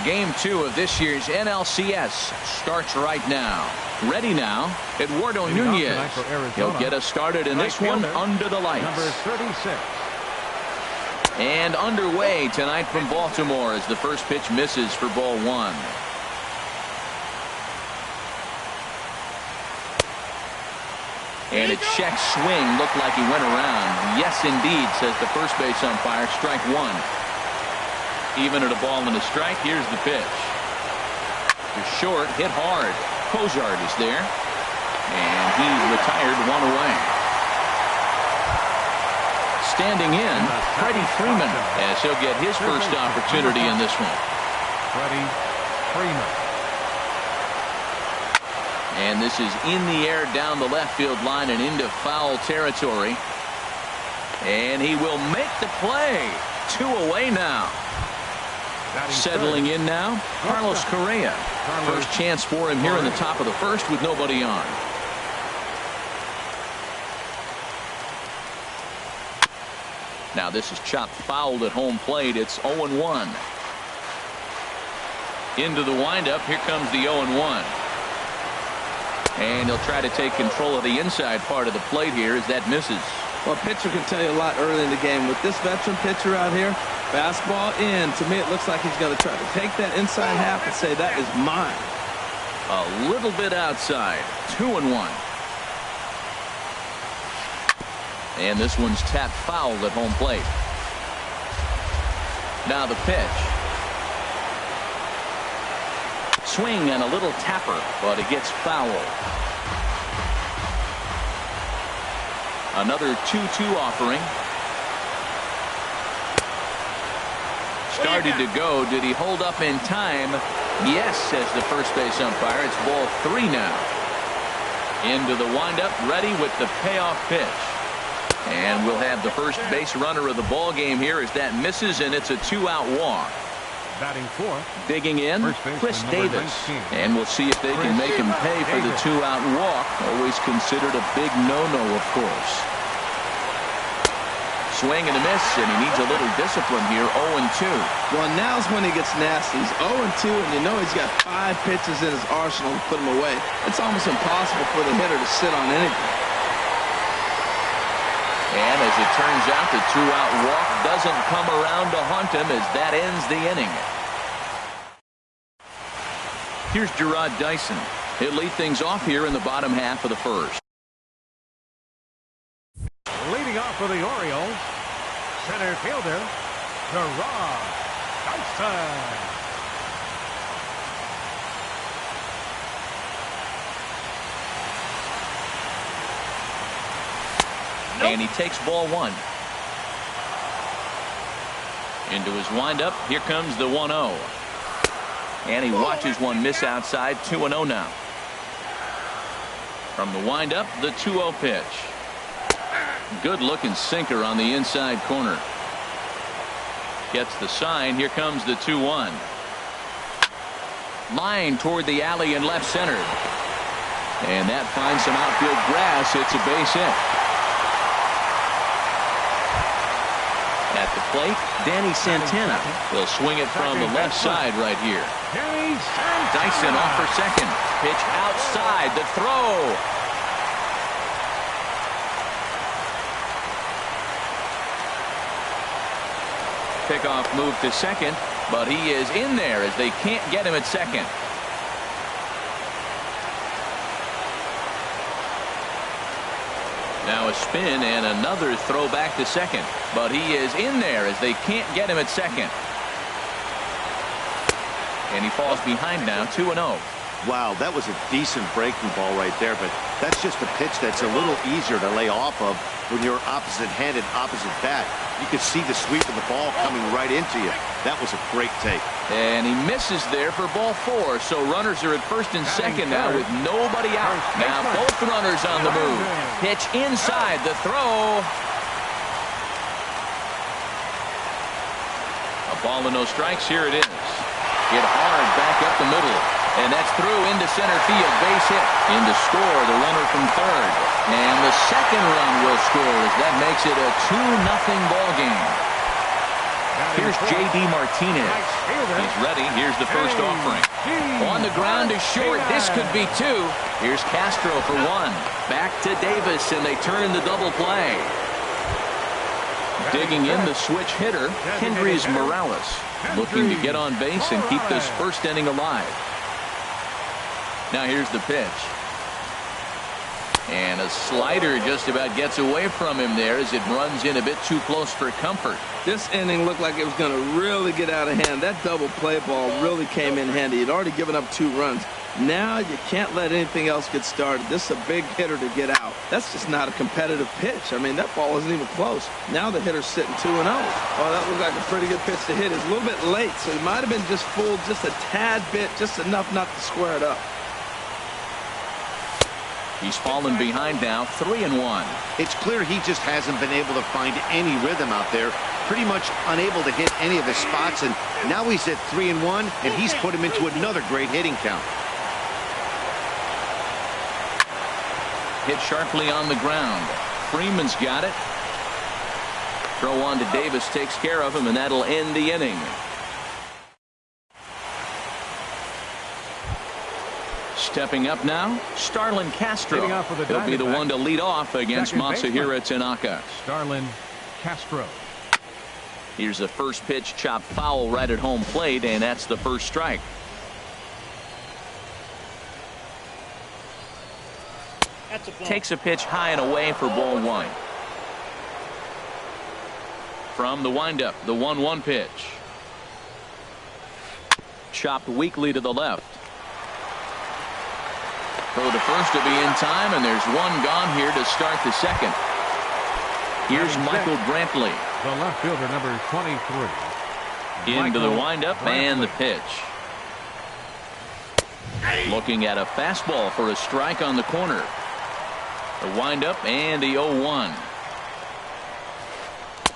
Game 2 of this year's NLCS starts right now. Ready now, Eduardo Nunez. He'll get us started in this one under the lights. Number 36. And underway tonight from Baltimore as the first pitch misses for ball 1. And a check swing looked like he went around. Yes, indeed, says the first base umpire. Strike 1. Even at a ball and a strike, here's the pitch. To short, hit hard. Cozart is there. And he's retired, 1 away. Standing in, Freddie Freeman, as he'll get his first opportunity in this one. Freddie Freeman. And this is in the air down the left field line and into foul territory. And he will make the play. 2 away now. Settling in now, Carlos Correa. First chance for him here in the top of the first with nobody on. Now this is chopped fouled at home plate. It's 0-1. Into the windup. Here comes the 0-1. And he'll try to take control of the inside part of the plate here as that misses. Well, a pitcher can tell you a lot early in the game. With this veteran pitcher out here, fastball in. To me, it looks like he's going to try to take that inside half and say, that is mine. A little bit outside. 2-1. And this one's tapped foul at home plate. Now the pitch. Swing and a little tapper, but it gets foul. Another 2-2 offering. Started to go. Did he hold up in time? Yes, says the first base umpire. It's ball 3 now. Into the windup, ready with the payoff pitch. And we'll have the first base runner of the ball game here as that misses, and it's a 2-out walk. Batting fourth. Digging in, Chris Davis. And we'll see if they can make him pay for the 2-out walk. Always considered a big no-no, of course. Swing and a miss, and he needs a little discipline here. 0-2. Well, now's when he gets nasty. He's 0-2, and you know he's got 5 pitches in his arsenal to put him away. It's almost impossible for the hitter to sit on anything. And as it turns out, the 2-out walk doesn't come around to haunt him as that ends the inning. Here's Gerard Dyson. He'll lead things off here in the bottom half of the first. Leading off for the Orioles, center fielder, Gerard Dyson. And he takes ball 1. Into his windup. Here comes the 1-0. And he watches one miss outside. 2-0 now. From the windup, the 2-0 pitch. Good looking sinker on the inside corner. Gets the sign. Here comes the 2-1. Line toward the alley in left center. And that finds some outfield grass. It's a base hit. At the plate, Danny Santana. He'll swing it from the left side right here. Dyson off for second. Pitch outside. The throw. Pickoff move to second, but he is in there as they can't get him at second. Now a spin and another throw back to second. But he is in there as they can't get him at second. And he falls behind now, 2-0. Wow, that was a decent breaking ball right there, but that's just a pitch that's a little easier to lay off of when you're opposite-handed, opposite bat. You could see the sweep of the ball coming right into you. That was a great take. And he misses there for ball 4. So runners are at first and second now with nobody out. Now both runners on the move. Pitch inside, the throw. A ball and no strikes. Here it is. Hit hard back up the middle. And that's through into center field. Base hit. In to score the runner from third. And the second run will score as that makes it a 2-0 ball game. Here's J.D. Martinez. He's ready. Here's the first offering. On the ground is short. This could be two. Here's Castro for one. Back to Davis, and they turn the double play. Digging in the switch hitter, Kendrys Morales, looking to get on base and keep this first inning alive. Now here's the pitch. And a slider just about gets away from him there as it runs in a bit too close for comfort. This inning looked like it was going to really get out of hand. That double play ball really came in handy. He'd already given up 2 runs. Now you can't let anything else get started. This is a big hitter to get out. That's just not a competitive pitch. I mean, that ball isn't even close. Now the hitter's sitting 2-0. Oh, that looked like a pretty good pitch to hit. It's a little bit late, so he might have been just fooled just a tad bit, just enough not to square it up. He's fallen behind now, 3-1. It's clear he just hasn't been able to find any rhythm out there. Pretty much unable to hit any of his spots, and now he's at 3-1, and he's put him into another great hitting count. Hit sharply on the ground. Freeman's got it. Throw on to Davis takes care of him, and that'll end the inning. Stepping up now, Starlin Castro. He'll be the one to lead off against Masahiro Tanaka. Starlin Castro. Here's the first pitch, chopped foul right at home plate, and that's the first strike. Takes a pitch high and away for ball 1. From the windup, the 1-1 pitch. Chopped weakly to the left. Throw to first to be in time, and there's one gone here to start the second. Here's Michael Brantley. The left fielder, number 23. Into the windup and the pitch. Looking at a fastball for a strike on the corner. The windup and the 0-1.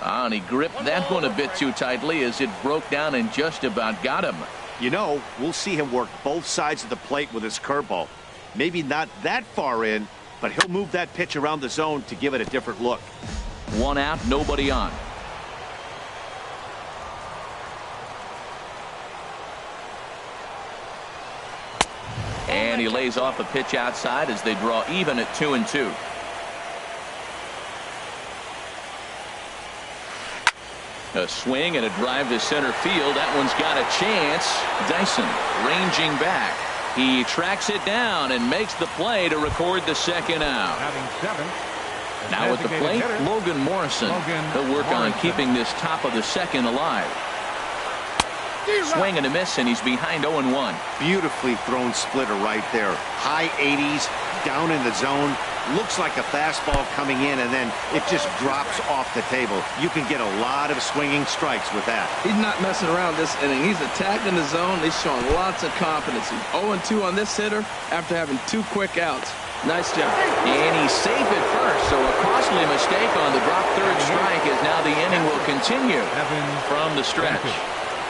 And he gripped that one a bit too tightly as it broke down and just about got him. You know, we'll see him work both sides of the plate with his curveball. Maybe not that far in, but he'll move that pitch around the zone to give it a different look. 1 out, nobody on. And he lays off a pitch outside as they draw even at 2-2. A swing and a drive to center field. That one's got a chance. Dyson ranging back. He tracks it down and makes the play to record the second out. Now at the plate, Logan Morrison. He'll work on keeping this top of the second alive. Swing and a miss, and he's behind 0-1. Beautifully thrown splitter right there. High 80s, down in the zone. Looks like a fastball coming in, and then it just drops off the table. You can get a lot of swinging strikes with that. He's not messing around this inning. He's attacking the zone. He's showing lots of confidence. He's 0-2 on this hitter after having 2 quick outs. Nice job. And he's safe at first, so a costly mistake on the drop third strike as now the inning will continue from the stretch.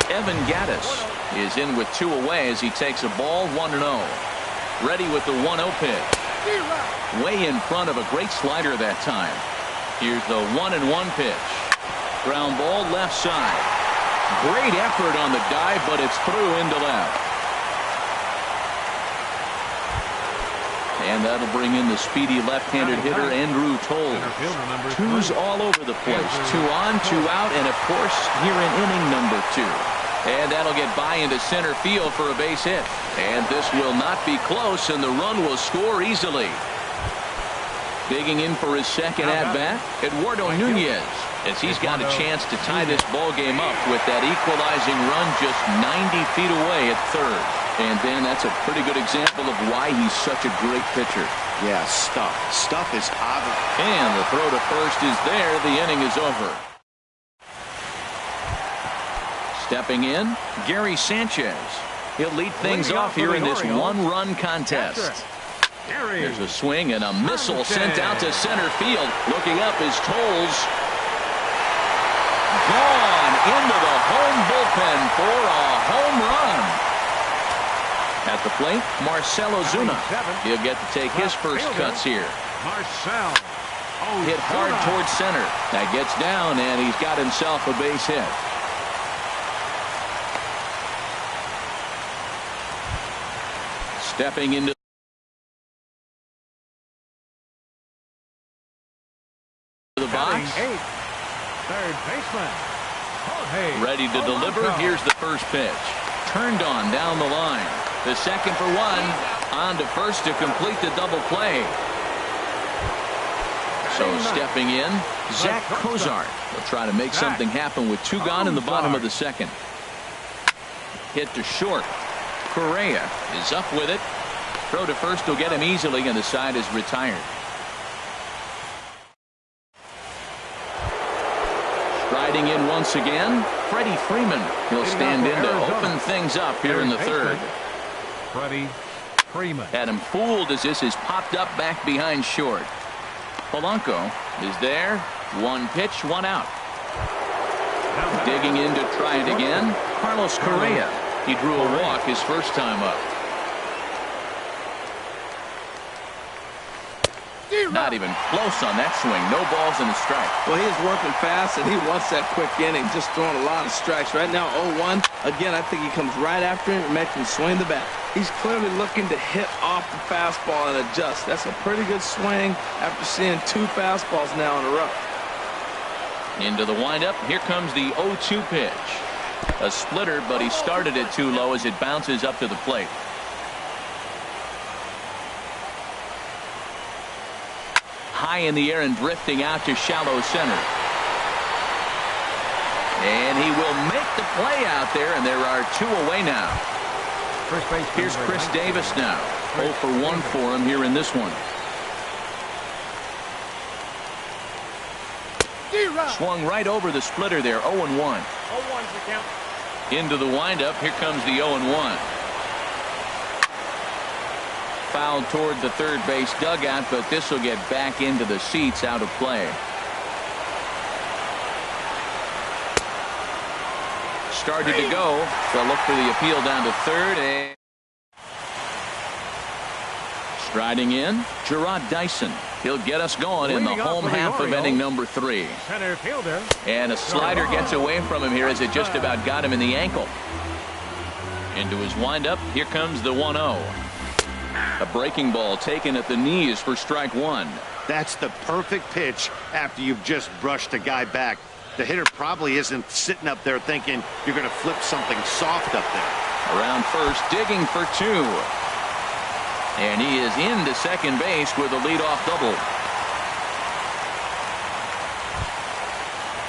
Evan Gattis is in with 2 away as he takes a ball 1-0. Ready with the 1-0 pitch. Way in front of a great slider that time. Here's the 1-1 pitch. Ground ball left side. Great effort on the dive, but it's through into left. And that'll bring in the speedy left-handed hitter Andrew Toles. 2s all over the place. 2 on, 2 out, and of course here in inning number 2. And that'll get by into center field for a base hit. And this will not be close, and the run will score easily. Digging in for his second at-bat, Eduardo Nunez, as he's got a chance to tie this ball game up with that equalizing run just 90 feet away at third. And then that's a pretty good example of why he's such a great pitcher. Yeah, stuff. Stuff is obvious. And the throw to first is there. The inning is over. Stepping in, Gary Sanchez. He'll lead things off here in this 1-run contest. There's a swing and a missile sent out to center field. Looking up is Toles. Gone into the home bullpen for a home run. At the plate, Marcell Ozuna. He'll get to take his first cuts here. Marcell Ozuna. Hit hard towards center. That gets down, and he's got himself a base hit. Stepping into the box. Third baseman. Ready to deliver. Here's the first pitch. Turned on down the line. The second for one. On to first to complete the double play. So stepping in, Zach Cozart. He'll try to make something happen with two gone in the bottom of the second. Hit to short. Correa is up with it. Throw to first will get him easily, and the side is retired. Striding in once again, Freddie Freeman. He'll stand in to open things up here in the third. Freddie Freeman. Had him fooled as this is popped up back behind short. Polanco is there. One pitch, one out. Digging in to try it again, Carlos Correa. He drew a walk his first time up. Not even close on that swing. No balls and a strike. Well, he is working fast, and he wants that quick inning. Just throwing a lot of strikes. Right now, 0-1. Again, I think he comes right after him and makes him swing the bat. He's clearly looking to hit off the fastball and adjust. That's a pretty good swing after seeing two fastballs now in a row. Into the windup. Here comes the 0-2 pitch. A splitter, but he started it too low as it bounces up to the plate. High in the air and drifting out to shallow center. And he will make the play out there, and there are two away now. Here's Chris Davis now. 0 for 1 for him here in this one. Swung right over the splitter there. 0-1. 0-1's the count. Into the windup. Here comes the 0-1. Fouled toward the third base dugout, but this will get back into the seats, out of play. Started to go. They'll look for the appeal down to third. And striding in, Gerard Dyson. He'll get us going in the home half of inning number 3. Center fielder. And a slider gets away from him here as it just about got him in the ankle. Into his windup. Here comes the 1-0. A breaking ball taken at the knees for strike one. That's the perfect pitch after you've just brushed a guy back. The hitter probably isn't sitting up there thinking you're going to flip something soft up there. Around first, digging for two. And he is into second base with a leadoff double.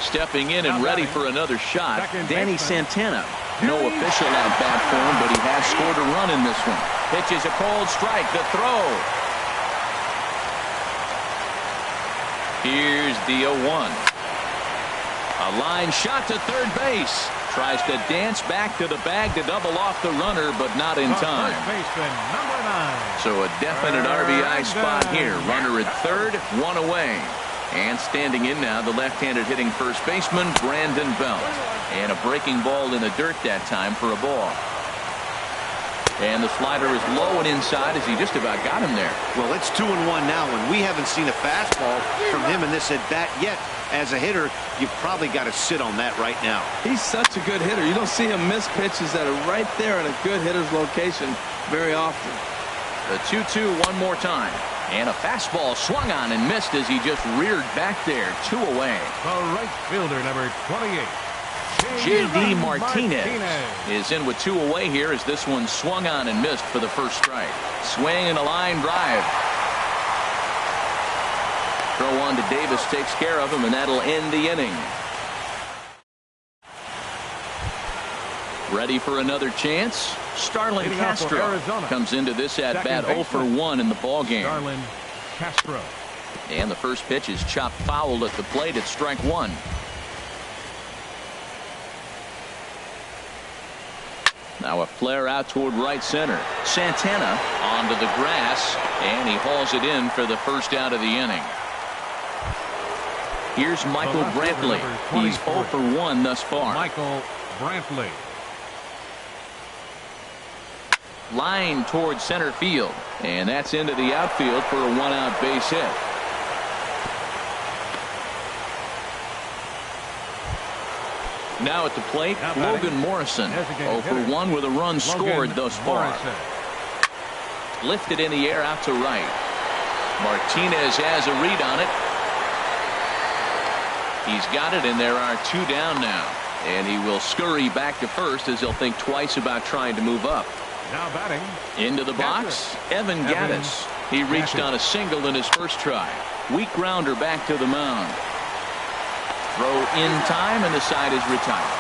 Stepping in and ready for another shot, Danny Santana. No official at bat for him, but he has scored a run in this one. Pitches a cold strike. The throw. Here's the 0-1. A line shot to third base. Tries to dance back to the bag to double off the runner, but not in time. So a definite RBI spot here. Runner at third, one away. And standing in now, the left-handed hitting first baseman, Brandon Belt. And a breaking ball in the dirt that time for a ball. And the slider is low and inside as he just about got him there. Well, it's 2-1 now, and we haven't seen a fastball from him in this at-bat yet. As a hitter, you've probably got to sit on that right now. He's such a good hitter. You don't see him miss pitches that are right there in a good hitter's location very often. The 2-2 one more time. And a fastball swung on and missed as he just reared back there. Two away. The right fielder, number 28. J.D. Martinez is in with two away here as this one swung on and missed for the first strike. Swing and a line drive. Throw on to Davis takes care of him, and that'll end the inning. Ready for another chance? Starlin Castro comes into this at-bat 0 for 1 in the ballgame. Starlin Castro. And the first pitch is chopped foul at the plate at strike one. Now a flare out toward right center. Santana onto the grass, and he hauls it in for the first out of the inning. Here's Michael Brantley. He's 0 for 1 thus far. Michael Brantley. Line towards center field. And that's into the outfield for a 1-out base hit. Now at the plate, Logan Morrison. 0 for 1 with a run scored thus far. Lifted in the air out to right. Martinez has a read on it. He's got it, and there are 2 down now. And he will scurry back to first as he'll think twice about trying to move up. Now batting. Into the box, Evan Gattis. He reached on a single in his first try. Weak grounder back to the mound. Throw in time, and the side is retired.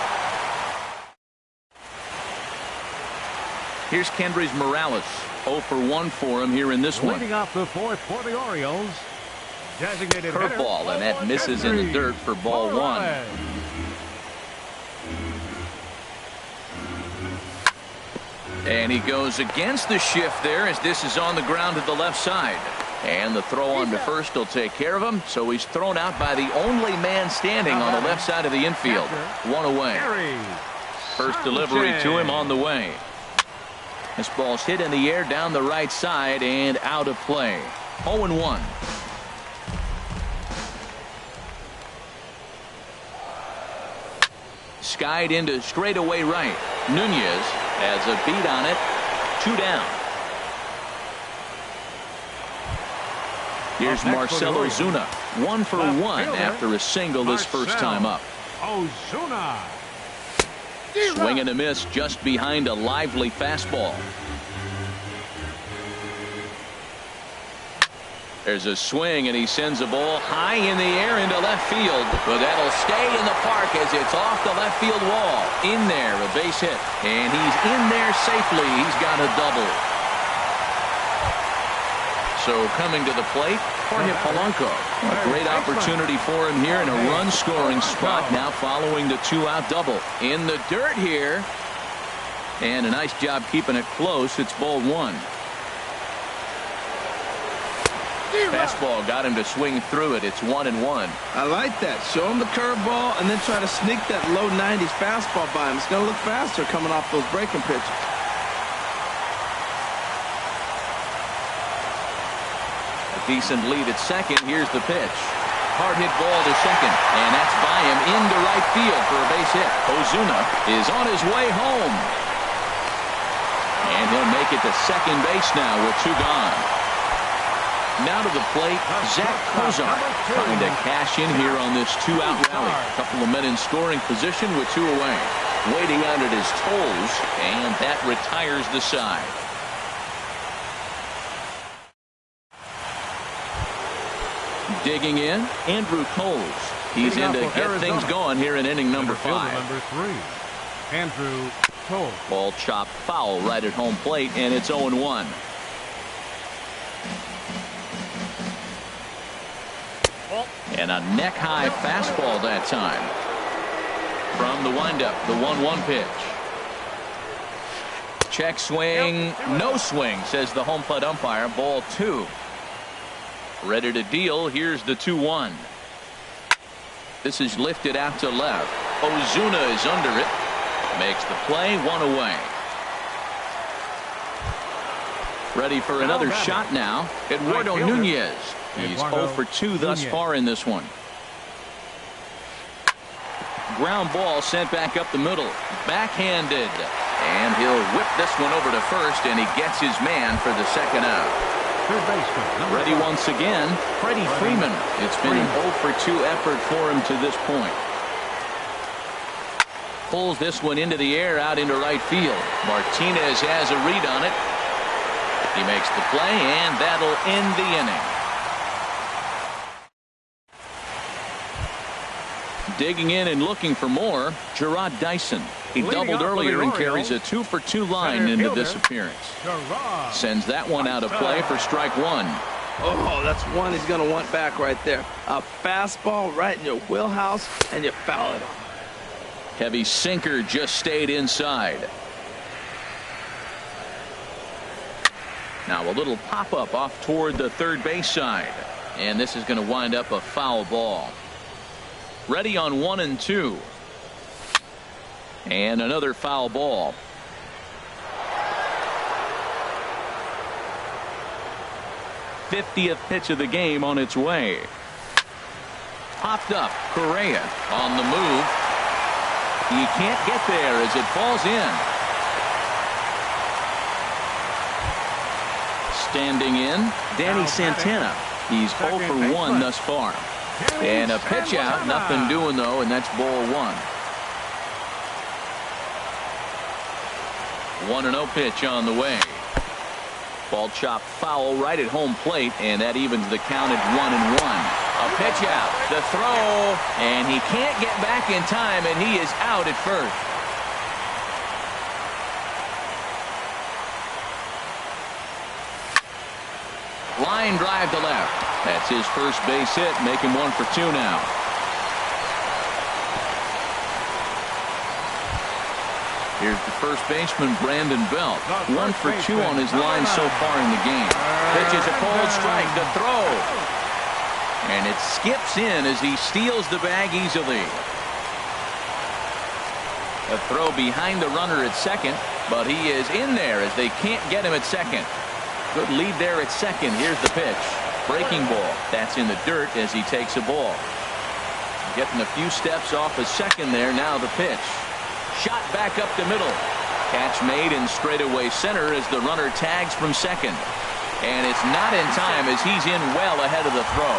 Here's Kendrys Morales. 0 for 1 for him here in this one. Leading off the 4th for the Orioles. Designated curveball, and that misses in the dirt for ball 1. And he goes against the shift there as this is on the ground to the left side. And the throw on to first will take care of him. So he's thrown out by the only man standing on the left side of the infield. 1 away. First delivery to him on the way. This ball's hit in the air down the right side and out of play. 0-1. Skied into straightaway right. Nunez has a beat on it. 2 down. Here's Marcell Ozuna. 1 for 1 after a single his first time up. Ozuna. Swing and a miss just behind a lively fastball. There's a swing, and he sends a ball high in the air into left field. But that'll stay in the park as it's off the left field wall. In there, a base hit. And he's in there safely. He's got a double. So coming to the plate, Jorge Polanco. A great opportunity for him here in a run-scoring spot now following the 2-out double. In the dirt here. And a nice job keeping it close. It's ball 1. Fastball got him to swing through it. It's 1-1. I like that. Show him the curveball and then try to sneak that low 90s fastball by him. It's going to look faster coming off those breaking pitches. A decent lead at second. Here's the pitch. Hard hit ball to second. And that's by him into right field for a base hit. Ozuna is on his way home. And he'll make it to second base now with 2 gone. Now to the plate, Zach Kozar trying to cash in here on this 2-out rally. A couple of men in scoring position with 2 away. Waiting out at his toes, and that retires the side. Digging in, Andrew Coles. He's in to get things going here in inning number 5. Number 3, Andrew Coles. Ball chopped foul right at home plate, and it's 0-1. And a neck-high fastball that time. From the windup, the 1-1 pitch. Check swing, no swing, says the home plate umpire. Ball 2. Ready to deal. Here's the 2-1. This is lifted out to left. Ozuna is under it. Makes the play. 1 away. Ready for another shot now. Eduardo Nunez. He's 0 for 2 thus far in this one. Ground ball sent back up the middle. Backhanded. And he'll whip this one over to first, and he gets his man for the second out. Ready once again, Freddie Freeman. It's been an 0 for 2 effort for him to this point. Pulls this one into the air out into right field. Martinez has a read on it. He makes the play, and that'll end the inning. Digging in and looking for more, Gerard Dyson. He doubled earlier and carries a 2 for 2 line into this appearance. Sends that one out of play for strike 1. Oh, that's one he's going to want back right there. A fastball right in your wheelhouse, and you foul it off. Heavy sinker just stayed inside. Now a little pop-up off toward the third base side. And this is going to wind up a foul ball. Ready on 1-2. And another foul ball. '50th pitch of the game on its way. Popped up. Correa on the move. He can't get there as it falls in. Standing in, Danny Santana. He's 0 for 1 thus far. And a pitch out. Nothing doing, though, and that's ball 1. 1-0 pitch on the way. Ball chopped foul right at home plate, and that evens the count at 1-1. A pitch out, the throw, and he can't get back in time, and he is out at first. Line drive to left. That's his first base hit, making 1 for 2 now. Here's the first baseman, Brandon Belt. 1 for 2 on his line so far in the game. Pitches a cold strike, the throw. And it skips in as he steals the bag easily. A throw behind the runner at second, but he is in there as they can't get him at second. Good lead there at second. Here's the pitch. Breaking ball. That's in the dirt as he takes a ball. Getting a few steps off a second there. Now the pitch. Shot back up the middle. Catch made in straightaway center as the runner tags from second. And it's not in time as he's in well ahead of the throw.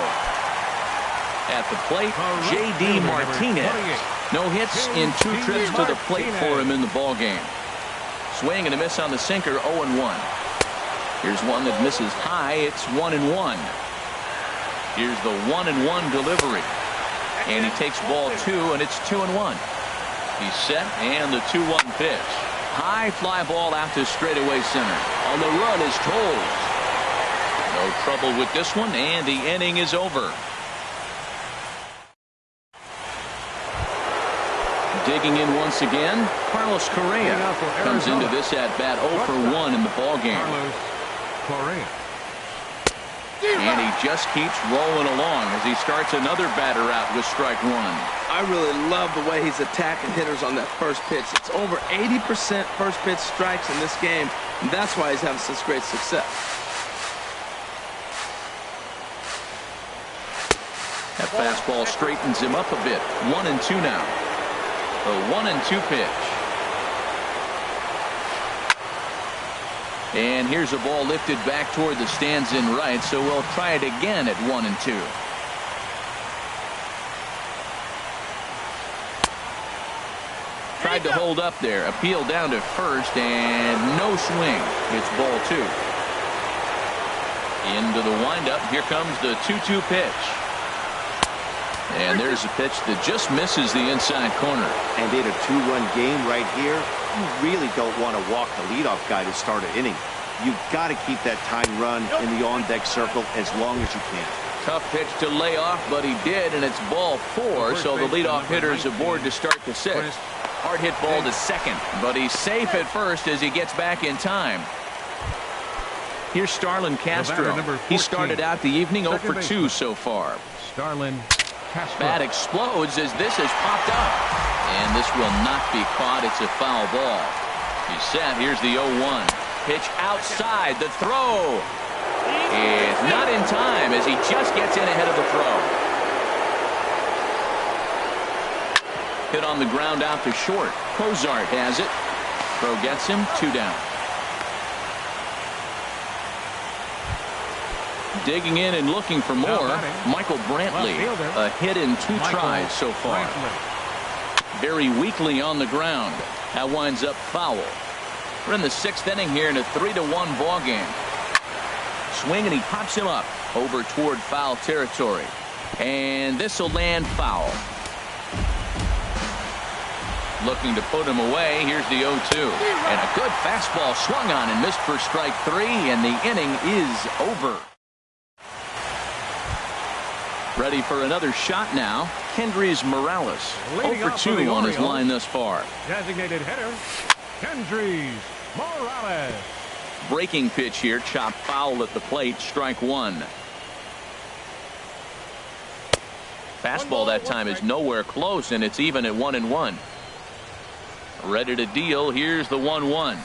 At the plate, J.D. Martinez. No hits in 2 trips to the plate for him in the ballgame. Swing and a miss on the sinker, 0-1. Here's one that misses high. It's 1-1. Here's the 1-1 delivery. And he takes ball 2, and it's 2-1. He's set, and the 2-1 pitch. High fly ball out to straightaway center. On the run is Toles. No trouble with this one, and the inning is over. Digging in once again, Carlos Correa comes into this at bat 0 for 1 in the ballgame. And he just keeps rolling along as he starts another batter out with strike 1. I really love the way he's attacking hitters on that first pitch. It's over 80% first pitch strikes in this game, and that's why he's having such great success. That fastball straightens him up a bit. 1-2 now. The 1-2 pitch. And here's a ball lifted back toward the stands in right, so we'll try it again at 1-2. Tried to hold up there. Appeal down to first, and no swing. It's ball 2. Into the windup. Here comes the 2-2 pitch. And there's a pitch that just misses the inside corner. And in a 2-run game right here, you really don't want to walk the leadoff guy to start an inning. You've got to keep that tying run in the on-deck circle as long as you can. Tough pitch to lay off, but he did, and it's ball 4, so the leadoff hitter is aboard to start the 6th. Hard hit ball to second, but he's safe at first as he gets back in time. Here's Starlin Castro. He started out the evening 0 for 2 so far. Starlin Castro. Bat explodes as this has popped up. And this will not be caught. It's a foul ball. He's set. Here's the 0-1. Pitch outside. The throw is not in time as he just gets in ahead of the throw. Hit on the ground out to short. Cozart has it. Throw gets him. 2 down. Digging in and looking for more. Michael Brantley. A hit in 2 tries so far. Very weakly on the ground. That winds up foul. We're in the 6th inning here in a 3-1 ball game. Swing and he pops him up over toward foul territory. And this will land foul. Looking to put him away. Here's the 0-2. And a good fastball swung on and missed for strike 3. And the inning is over. Ready for another shot now. Kendrys Morales. 0 for 2 on his line thus far. Designated hitter, Kendrys Morales. Breaking pitch here. Chopped foul at the plate. Strike 1. Fastball that time is nowhere close, and it's even at 1-1. Ready to deal. Here's the 1-1.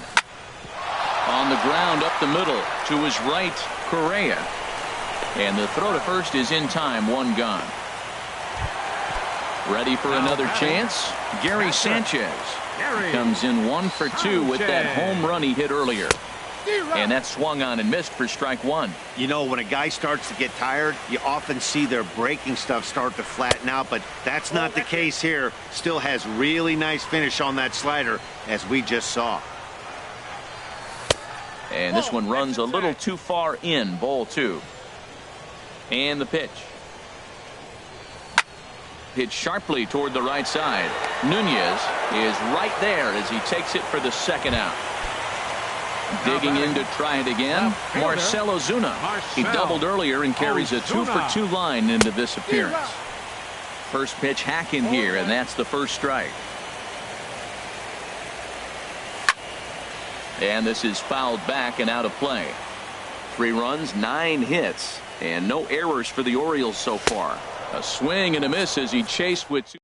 On the ground up the middle to his right, Correa. And the throw to first is in time. One gone. Ready for another chance. Gary Sanchez comes in 1 for 2 with that home run he hit earlier. And that swung on and missed for strike one. You know, when a guy starts to get tired, you often see their breaking stuff start to flatten out, but that's not the case here. Still has really nice finish on that slider, as we just saw. And this one runs a little too far in. Ball 2. And the pitch. Hit sharply toward the right side. Nunez is right there as he takes it for the second out. Digging in to try it again, Marcell Ozuna. He doubled earlier and carries a 2 for 2 line into this appearance. First pitch hacking here, and that's the first strike. And this is fouled back and out of play. 3 runs, 9 hits, and no errors for the Orioles so far. A swing and a miss as he chased with 2.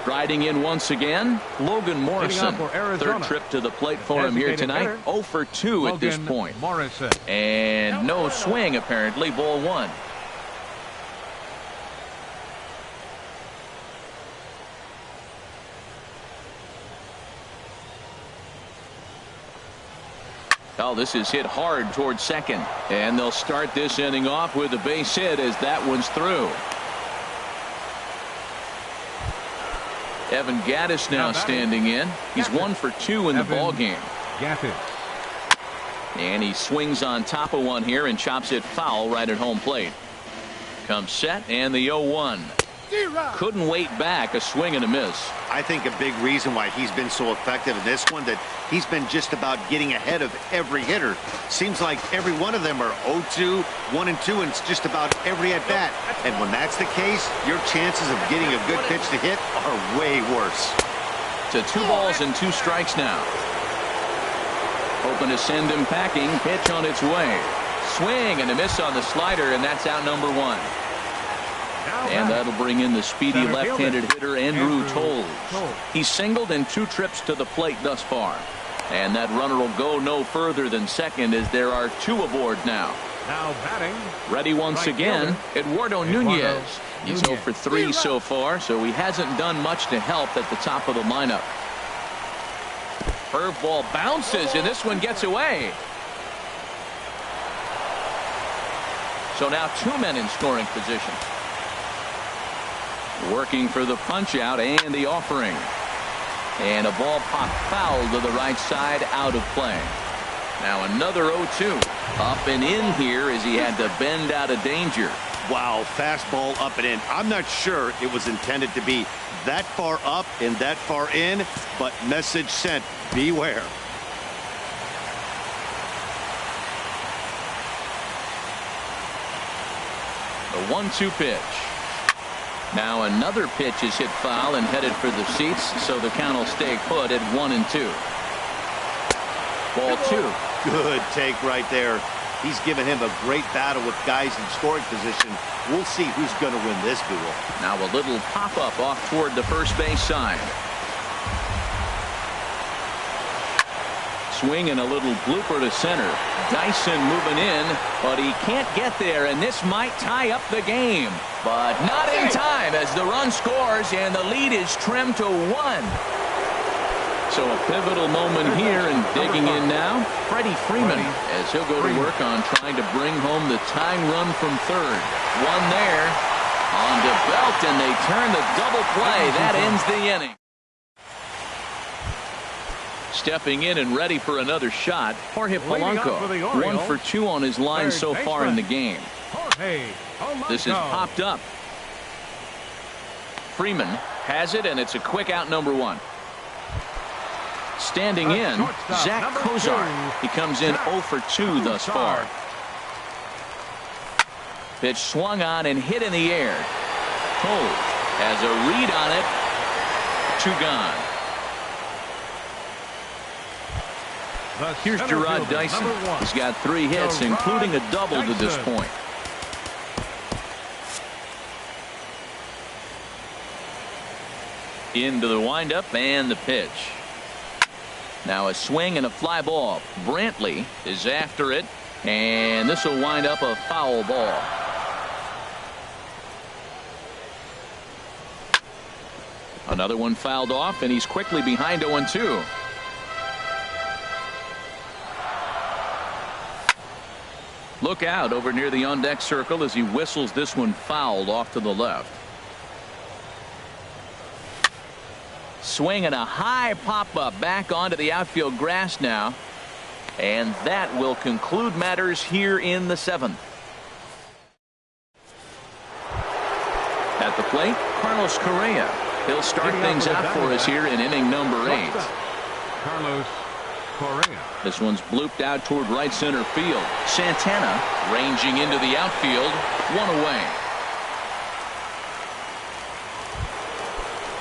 Striding in once again, Logan Morrison. Third trip to the plate for him here tonight. 0 for 2 at this point. And no swing apparently. Ball 1. Oh, this is hit hard towards second. And they'll start this inning off with a base hit as that one's through. Evan Gattis now standing in. He's 1 for 2 in the ball game. And he swings on top of one here and chops it foul right at home plate. Comes set and the 0-1. Couldn't wait back. A swing and a miss. I think a big reason why he's been so effective in this one, that he's been just about getting ahead of every hitter. Seems like every one of them are 0-2, 1-2, and it's just about every at bat. And when that's the case, your chances of getting a good pitch to hit are way worse. To 2 balls and 2 strikes now. Hoping to send him packing. Pitch on its way. Swing and a miss on the slider, and that's out number 1. And that'll bring in the speedy left-handed hitter Andrew Toles. He's singled in 2 trips to the plate thus far. And that runner will go no further than second as there are 2 aboard now. Now batting. Ready once again, Eduardo Nunez. He's 0 for 3 so far, so he hasn't done much to help at the top of the lineup. Curveball bounces, and this one gets away. So now 2 men in scoring position. Working for the punch out and the offering. And a ball popped foul to the right side, out of play. Now another 0-2. Up and in here as he had to bend out of danger. Wow, fastball up and in. I'm not sure it was intended to be that far up and that far in, but message sent, beware. The 1-2 pitch. Now another pitch is hit foul and headed for the seats, so the count will stay put at 1-2. Ball 2. Good take right there. He's given him a great battle with guys in scoring position. We'll see who's going to win this duel. Now a little pop-up off toward the first base side. Swing and a little blooper to center. Dyson moving in, but he can't get there, and this might tie up the game. But not in time as the run scores and the lead is trimmed to 1. So a pivotal moment here, and digging in now, Freddie Freeman, as he'll go to work on trying to bring home the tying run from third. One there on to Belt, and they turn the double play. That ends the inning. Stepping in and ready for another shot, Jorge Polanco. 1 for 2 on his line so far in the game. This is popped up. Freeman has it, and it's a quick out, number 1. Standing in, Zach Kozar. He comes in 0 for 2 thus far. Pitch swung on and hit in the air. Cole has a read on it. 2 gone. Here's Gerard Dyson. He's got 3 hits, including a double to this point. Into the windup and the pitch. Now a swing and a fly ball. Brantley is after it, and this will wind up a foul ball. Another one fouled off, and he's quickly behind 0-2. Look out over near the on-deck circle as he whistles this one fouled off to the left. Swing and a high pop-up back onto the outfield grass now. And that will conclude matters here in the 7th. At the plate, Carlos Correa. He'll start things out for us here in inning number 8. Carlos Correa. This one's blooped out toward right center field. Santana ranging into the outfield. 1 away.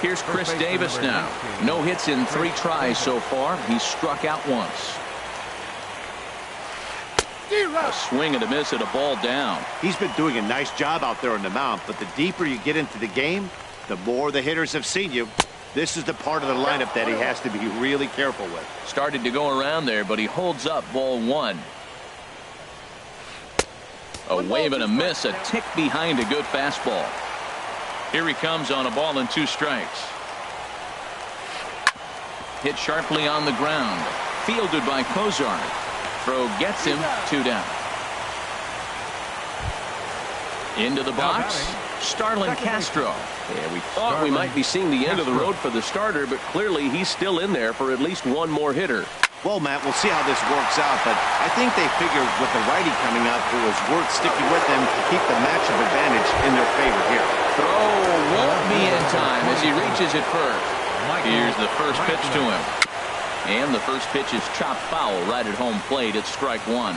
Here's Chris Davis now. No hits in 3 tries so far. He's struck out once. A swing and a miss at a ball down. He's been doing a nice job out there on the mound, but the deeper you get into the game, the more the hitters have seen you. This is the part of the lineup that he has to be really careful with. Started to go around there, but he holds up ball 1. A wave and a miss, a tick behind a good fastball. Here he comes on a ball and 2 strikes. Hit sharply on the ground. Fielded by Kozar. Throw gets him. 2 down. Into the box. Starlin Castro. Yeah, we thought we might be seeing the end of the road for the starter, but clearly he's still in there for at least 1 more hitter. Well, Matt, we'll see how this works out, but I think they figured with the righty coming up, it was worth sticking with them to keep the matchup advantage in their favor here. Throw won't be in time as he reaches it first. Here's the first pitch to him. And the first pitch is chopped foul right at home plate. It's strike 1.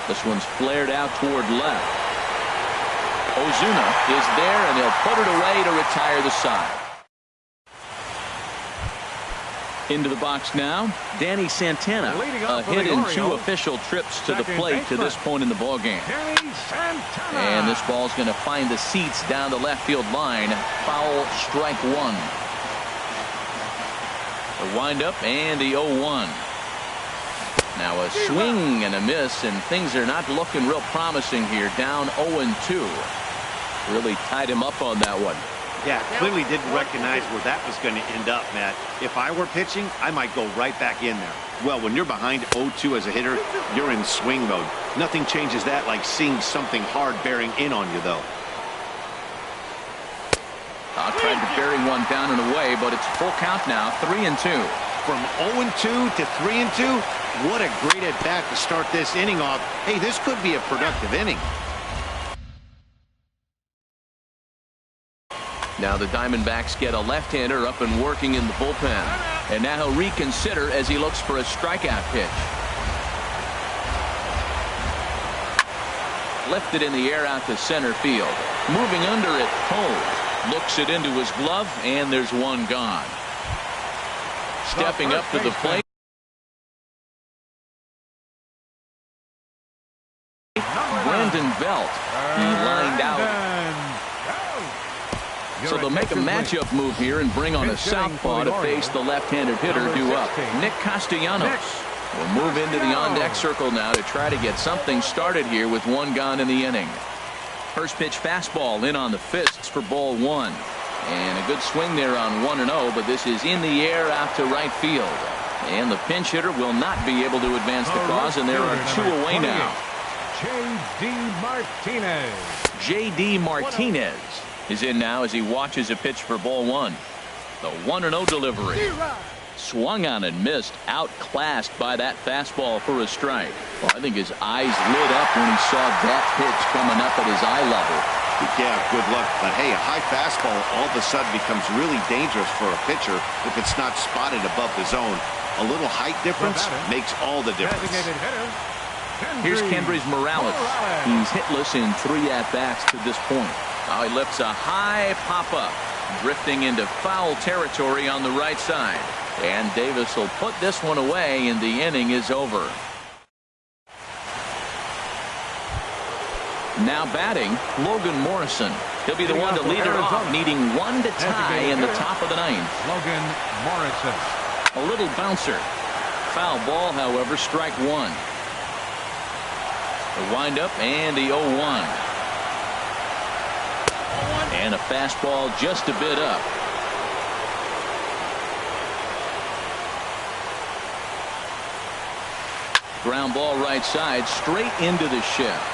This one's flared out toward left. Ozuna is there, and he'll put it away to retire the side. Into the box now, Danny Santana. A hit in 2 official trips to the plate to this point in the ballgame. And this ball's going to find the seats down the left field line. Foul, strike 1. The windup and the 0-1. Now a swing and a miss, and things are not looking real promising here. Down 0-2. Really tied him up on that one. Yeah, clearly didn't recognize where that was going to end up, Matt. If I were pitching, I might go right back in there. Well, when you're behind 0-2 as a hitter, you're in swing mode. Nothing changes that like seeing something hard bearing in on you, though. Tried to bury one down and away, but it's full count now. 3-2. From 0-2 to 3-2, what a great at-bat to start this inning off. Hey, this could be a productive inning. Now the Diamondbacks get a left-hander up and working in the bullpen. And now he'll reconsider as he looks for a strikeout pitch. Lifted in the air out to center field. Moving under it, Cole looks it into his glove, and there's one gone. Stepping up to the plate. Brandon Belt. He lined out. So they'll make a matchup move here and bring on a southpaw to face the left-handed hitter due up. Nick Castellanos will move into the on-deck circle now to try to get something started here with 1 gone in the inning. First pitch fastball in on the fists for ball 1. And a good swing there on 1-0, but this is in the air out to right field. And the pinch hitter will not be able to advance the cause, and there are 2 away now. J.D. Martinez. J.D. Martinez is in now as he watches a pitch for ball 1. The 1-0 delivery. Swung on and missed. Outclassed by that fastball for a strike. Well, I think his eyes lit up when he saw that pitch coming up at his eye level. Yeah, good luck. But hey, a high fastball all of a sudden becomes really dangerous for a pitcher if it's not spotted above the zone. A little height difference makes all the difference. Here's Kendrys Morales. He's hitless in 3 at-bats to this point. Now he lifts a high pop-up. drifting into foul territory on the right side. And Davis will put this one away, and the inning is over. Now batting, Logan Morrison. He'll be the one to lead it off, needing one to tie in the top of the ninth. Logan Morrison. A little bouncer. Foul ball, however, strike one. The windup and the 0-1. And a fastball just a bit up. Ground ball right side, straight into the shift.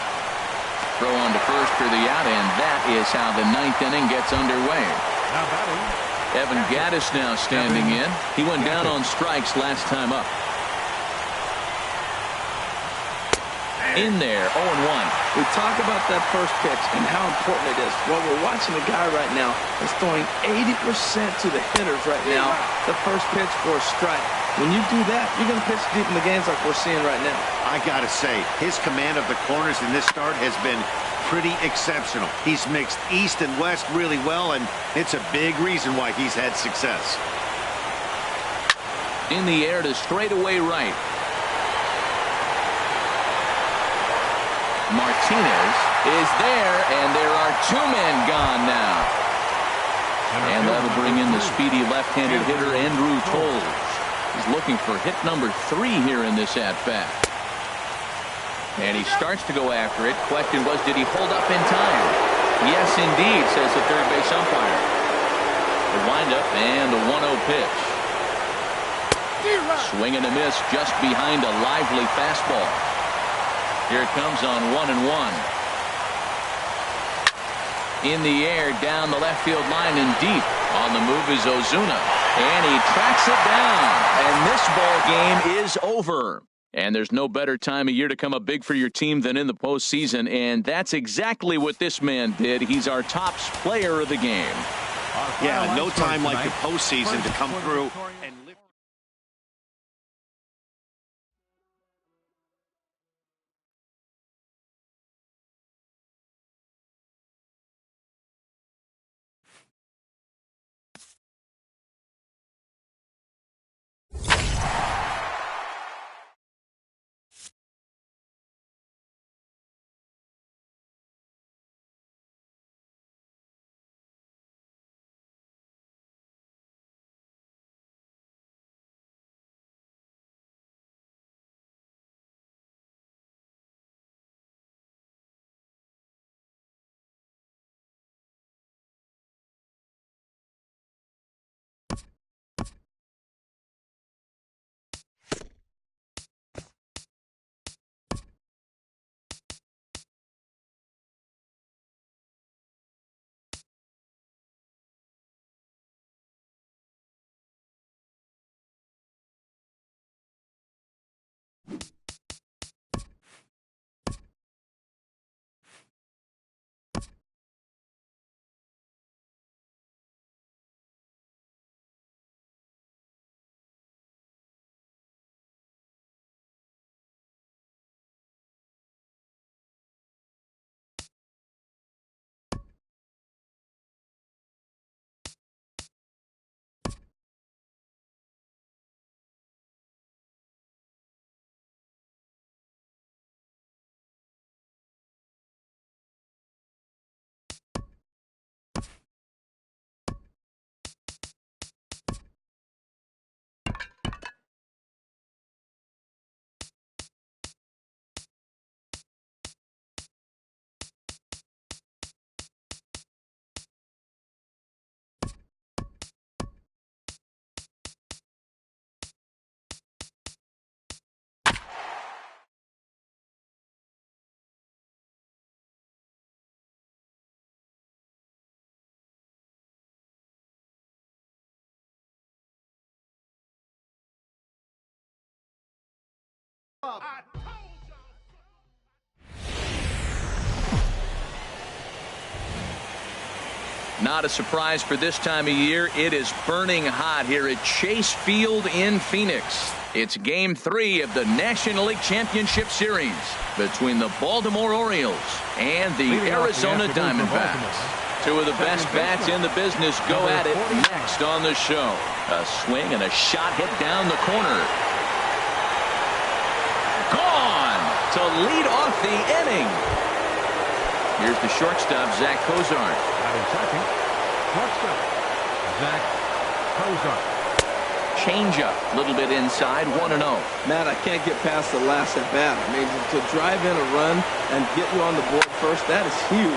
Throw on to first for the out, and that is how the ninth inning gets underway. Now batting, Evan Gattis now standing in. He went down on strikes last time up. In there, 0-1. We talk about that first pitch and how important it is. Well, we're watching a guy right now that's throwing 80% to the hitters right now. The first pitch for a strike. When you do that, you're going to pitch deep in the games like we're seeing right now. I got to say, his command of the corners in this start has been pretty exceptional. He's mixed east and west really well, and it's a big reason why he's had success. In the air to straightaway right. Martinez is there, and there are two men gone now. And that'll bring in the speedy left-handed hitter Andrew Toles. He's looking for hit number 3 here in this at-bat. And he starts to go after it. Question was, did he hold up in time? Yes, indeed, says the third base umpire. The windup and the 1-0 pitch. Swing and a miss just behind a lively fastball. Here it comes on 1-1. In the air, down the left field line and deep. On the move is Ozuna. And he tracks it down. And this ball game is over. And there's no better time of year to come up big for your team than in the postseason. And that's exactly what this man did. He's our top player of the game. Yeah, no time like the postseason to come through and lift. Not a surprise for this time of year. It is burning hot here at Chase Field in Phoenix. It's Game 3 of the National League Championship Series between the Baltimore Orioles and the Arizona Diamondbacks. Two of the best bats in the business go at it next on the show. A swing and a shot hit down the corner. Gone to lead off the inning. Here's the shortstop, Zach Cozart. Out in second. Shortstop, Zach Cozart. Changeup, a little bit inside, 1-0. Matt, I can't get past the last at bat. I mean, to drive in a run and get you on the board first, that is huge.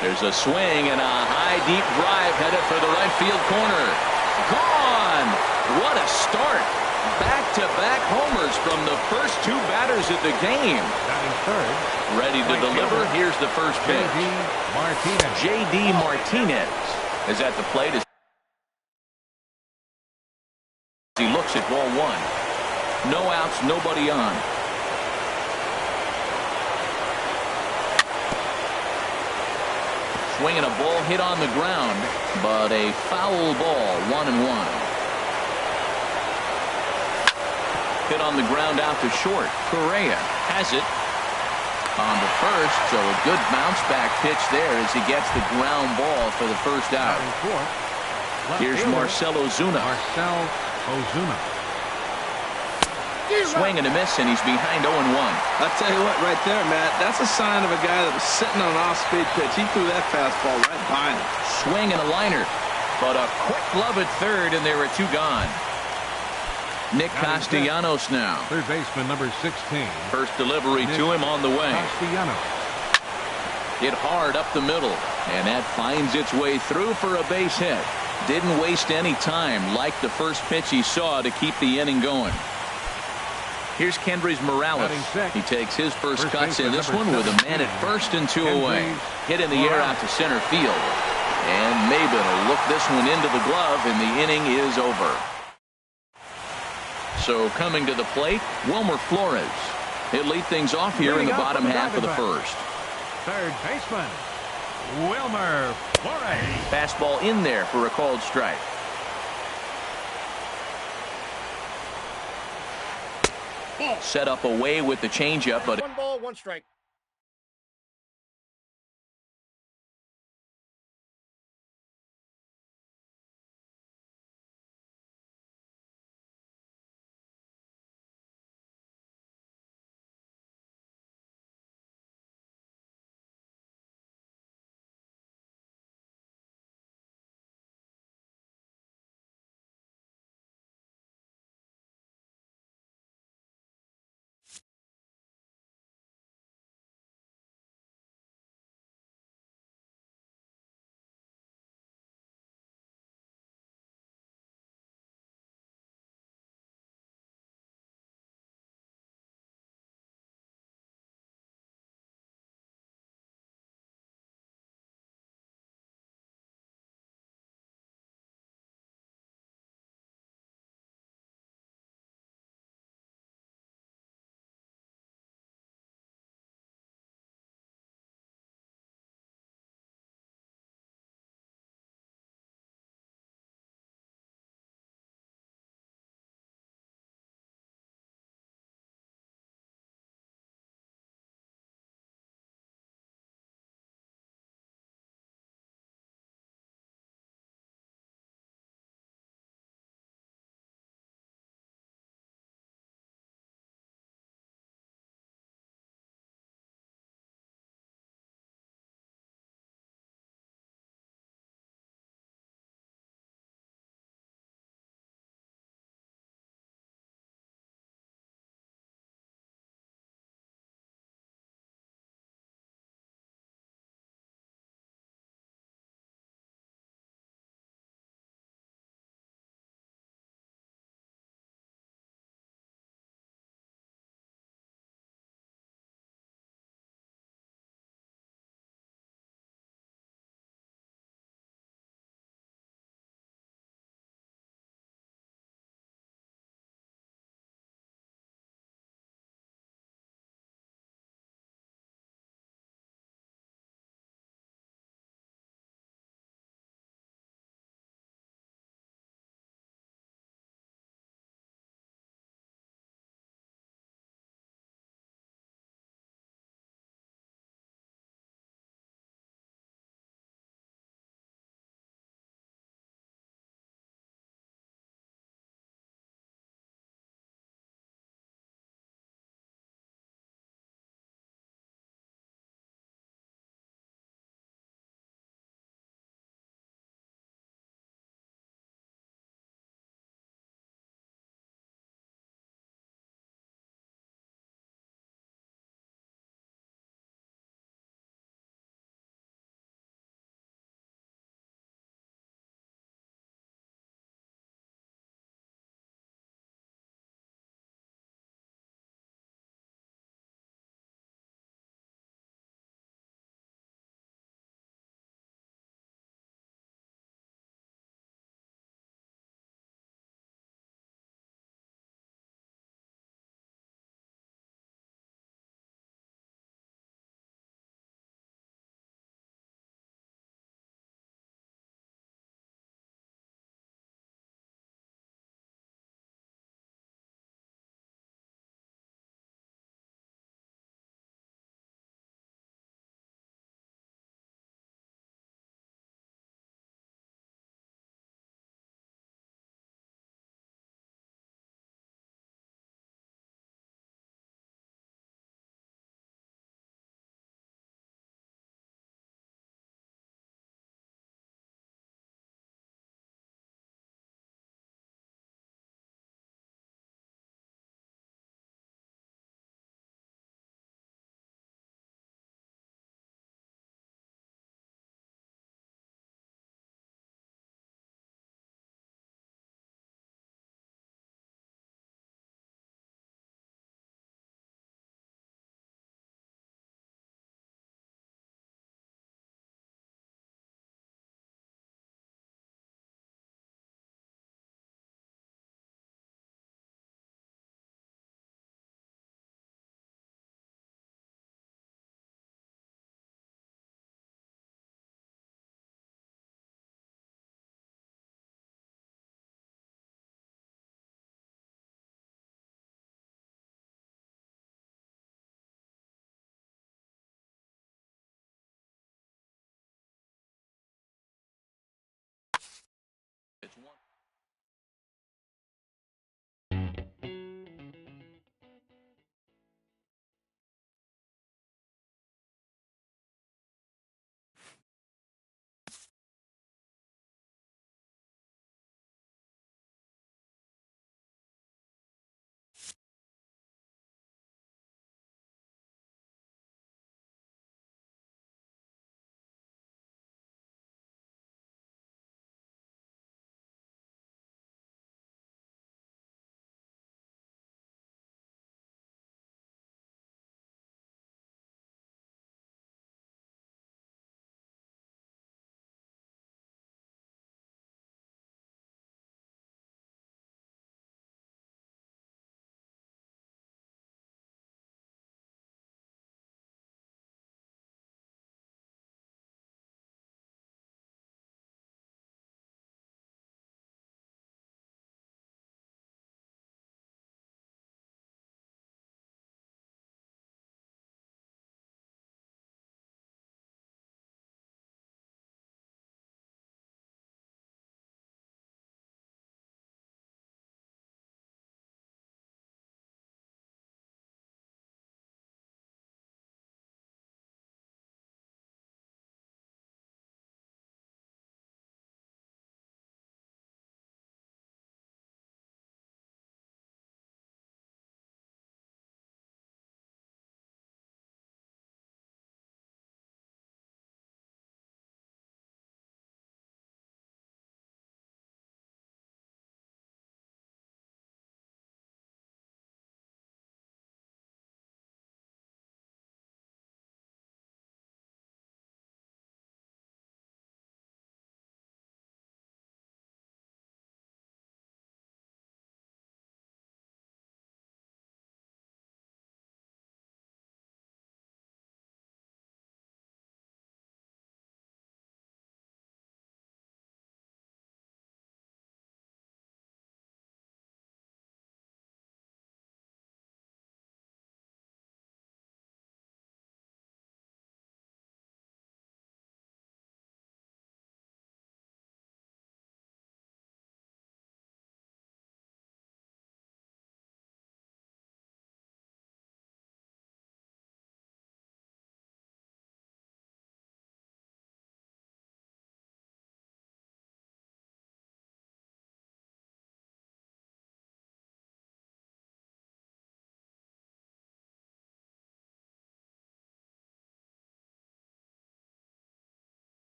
There's a swing and a high, deep drive headed for the right field corner. Gone! What a start. Back-to-back homers from the first two batters of the game. Batting third. Ready to deliver. Here's the first pitch. J.D. Martinez. J.D. Martinez is at the plate as he looks at ball one. No outs, nobody on. Swinging a ball hit on the ground, but a foul ball, 1-1. Hit on the ground out to short. Correa has it on the first, so a good bounce back pitch there as he gets the ground ball for the first out. Batting fourth. Left Here's fielder, Marcell Ozuna. Marcell Ozuna. Swing and a miss, and he's behind 0-1. I'll tell you what, right there, Matt, that's a sign of a guy that was sitting on an off-speed pitch. He threw that fastball right by him. Swing and a liner, but a quick glove at third, and there were two gone. Nick Castellanos now. Third baseman, number 16. First delivery to him on the way. Castellanos. Hit hard up the middle, and that finds its way through for a base hit. Didn't waste any time, like the first pitch he saw, to keep the inning going. Here's Kendrys Morales. He takes his first cuts in this one with a man at first and two away. Hit in the air out to center field. And Maben will look this one into the glove, and the inning is over. So coming to the plate, Wilmer Flores. He'll lead things off here in the bottom half of the first. Third baseman, Wilmer Flores. Fastball in there for a called strike. Set up away with the changeup, but 1 ball, 1 strike.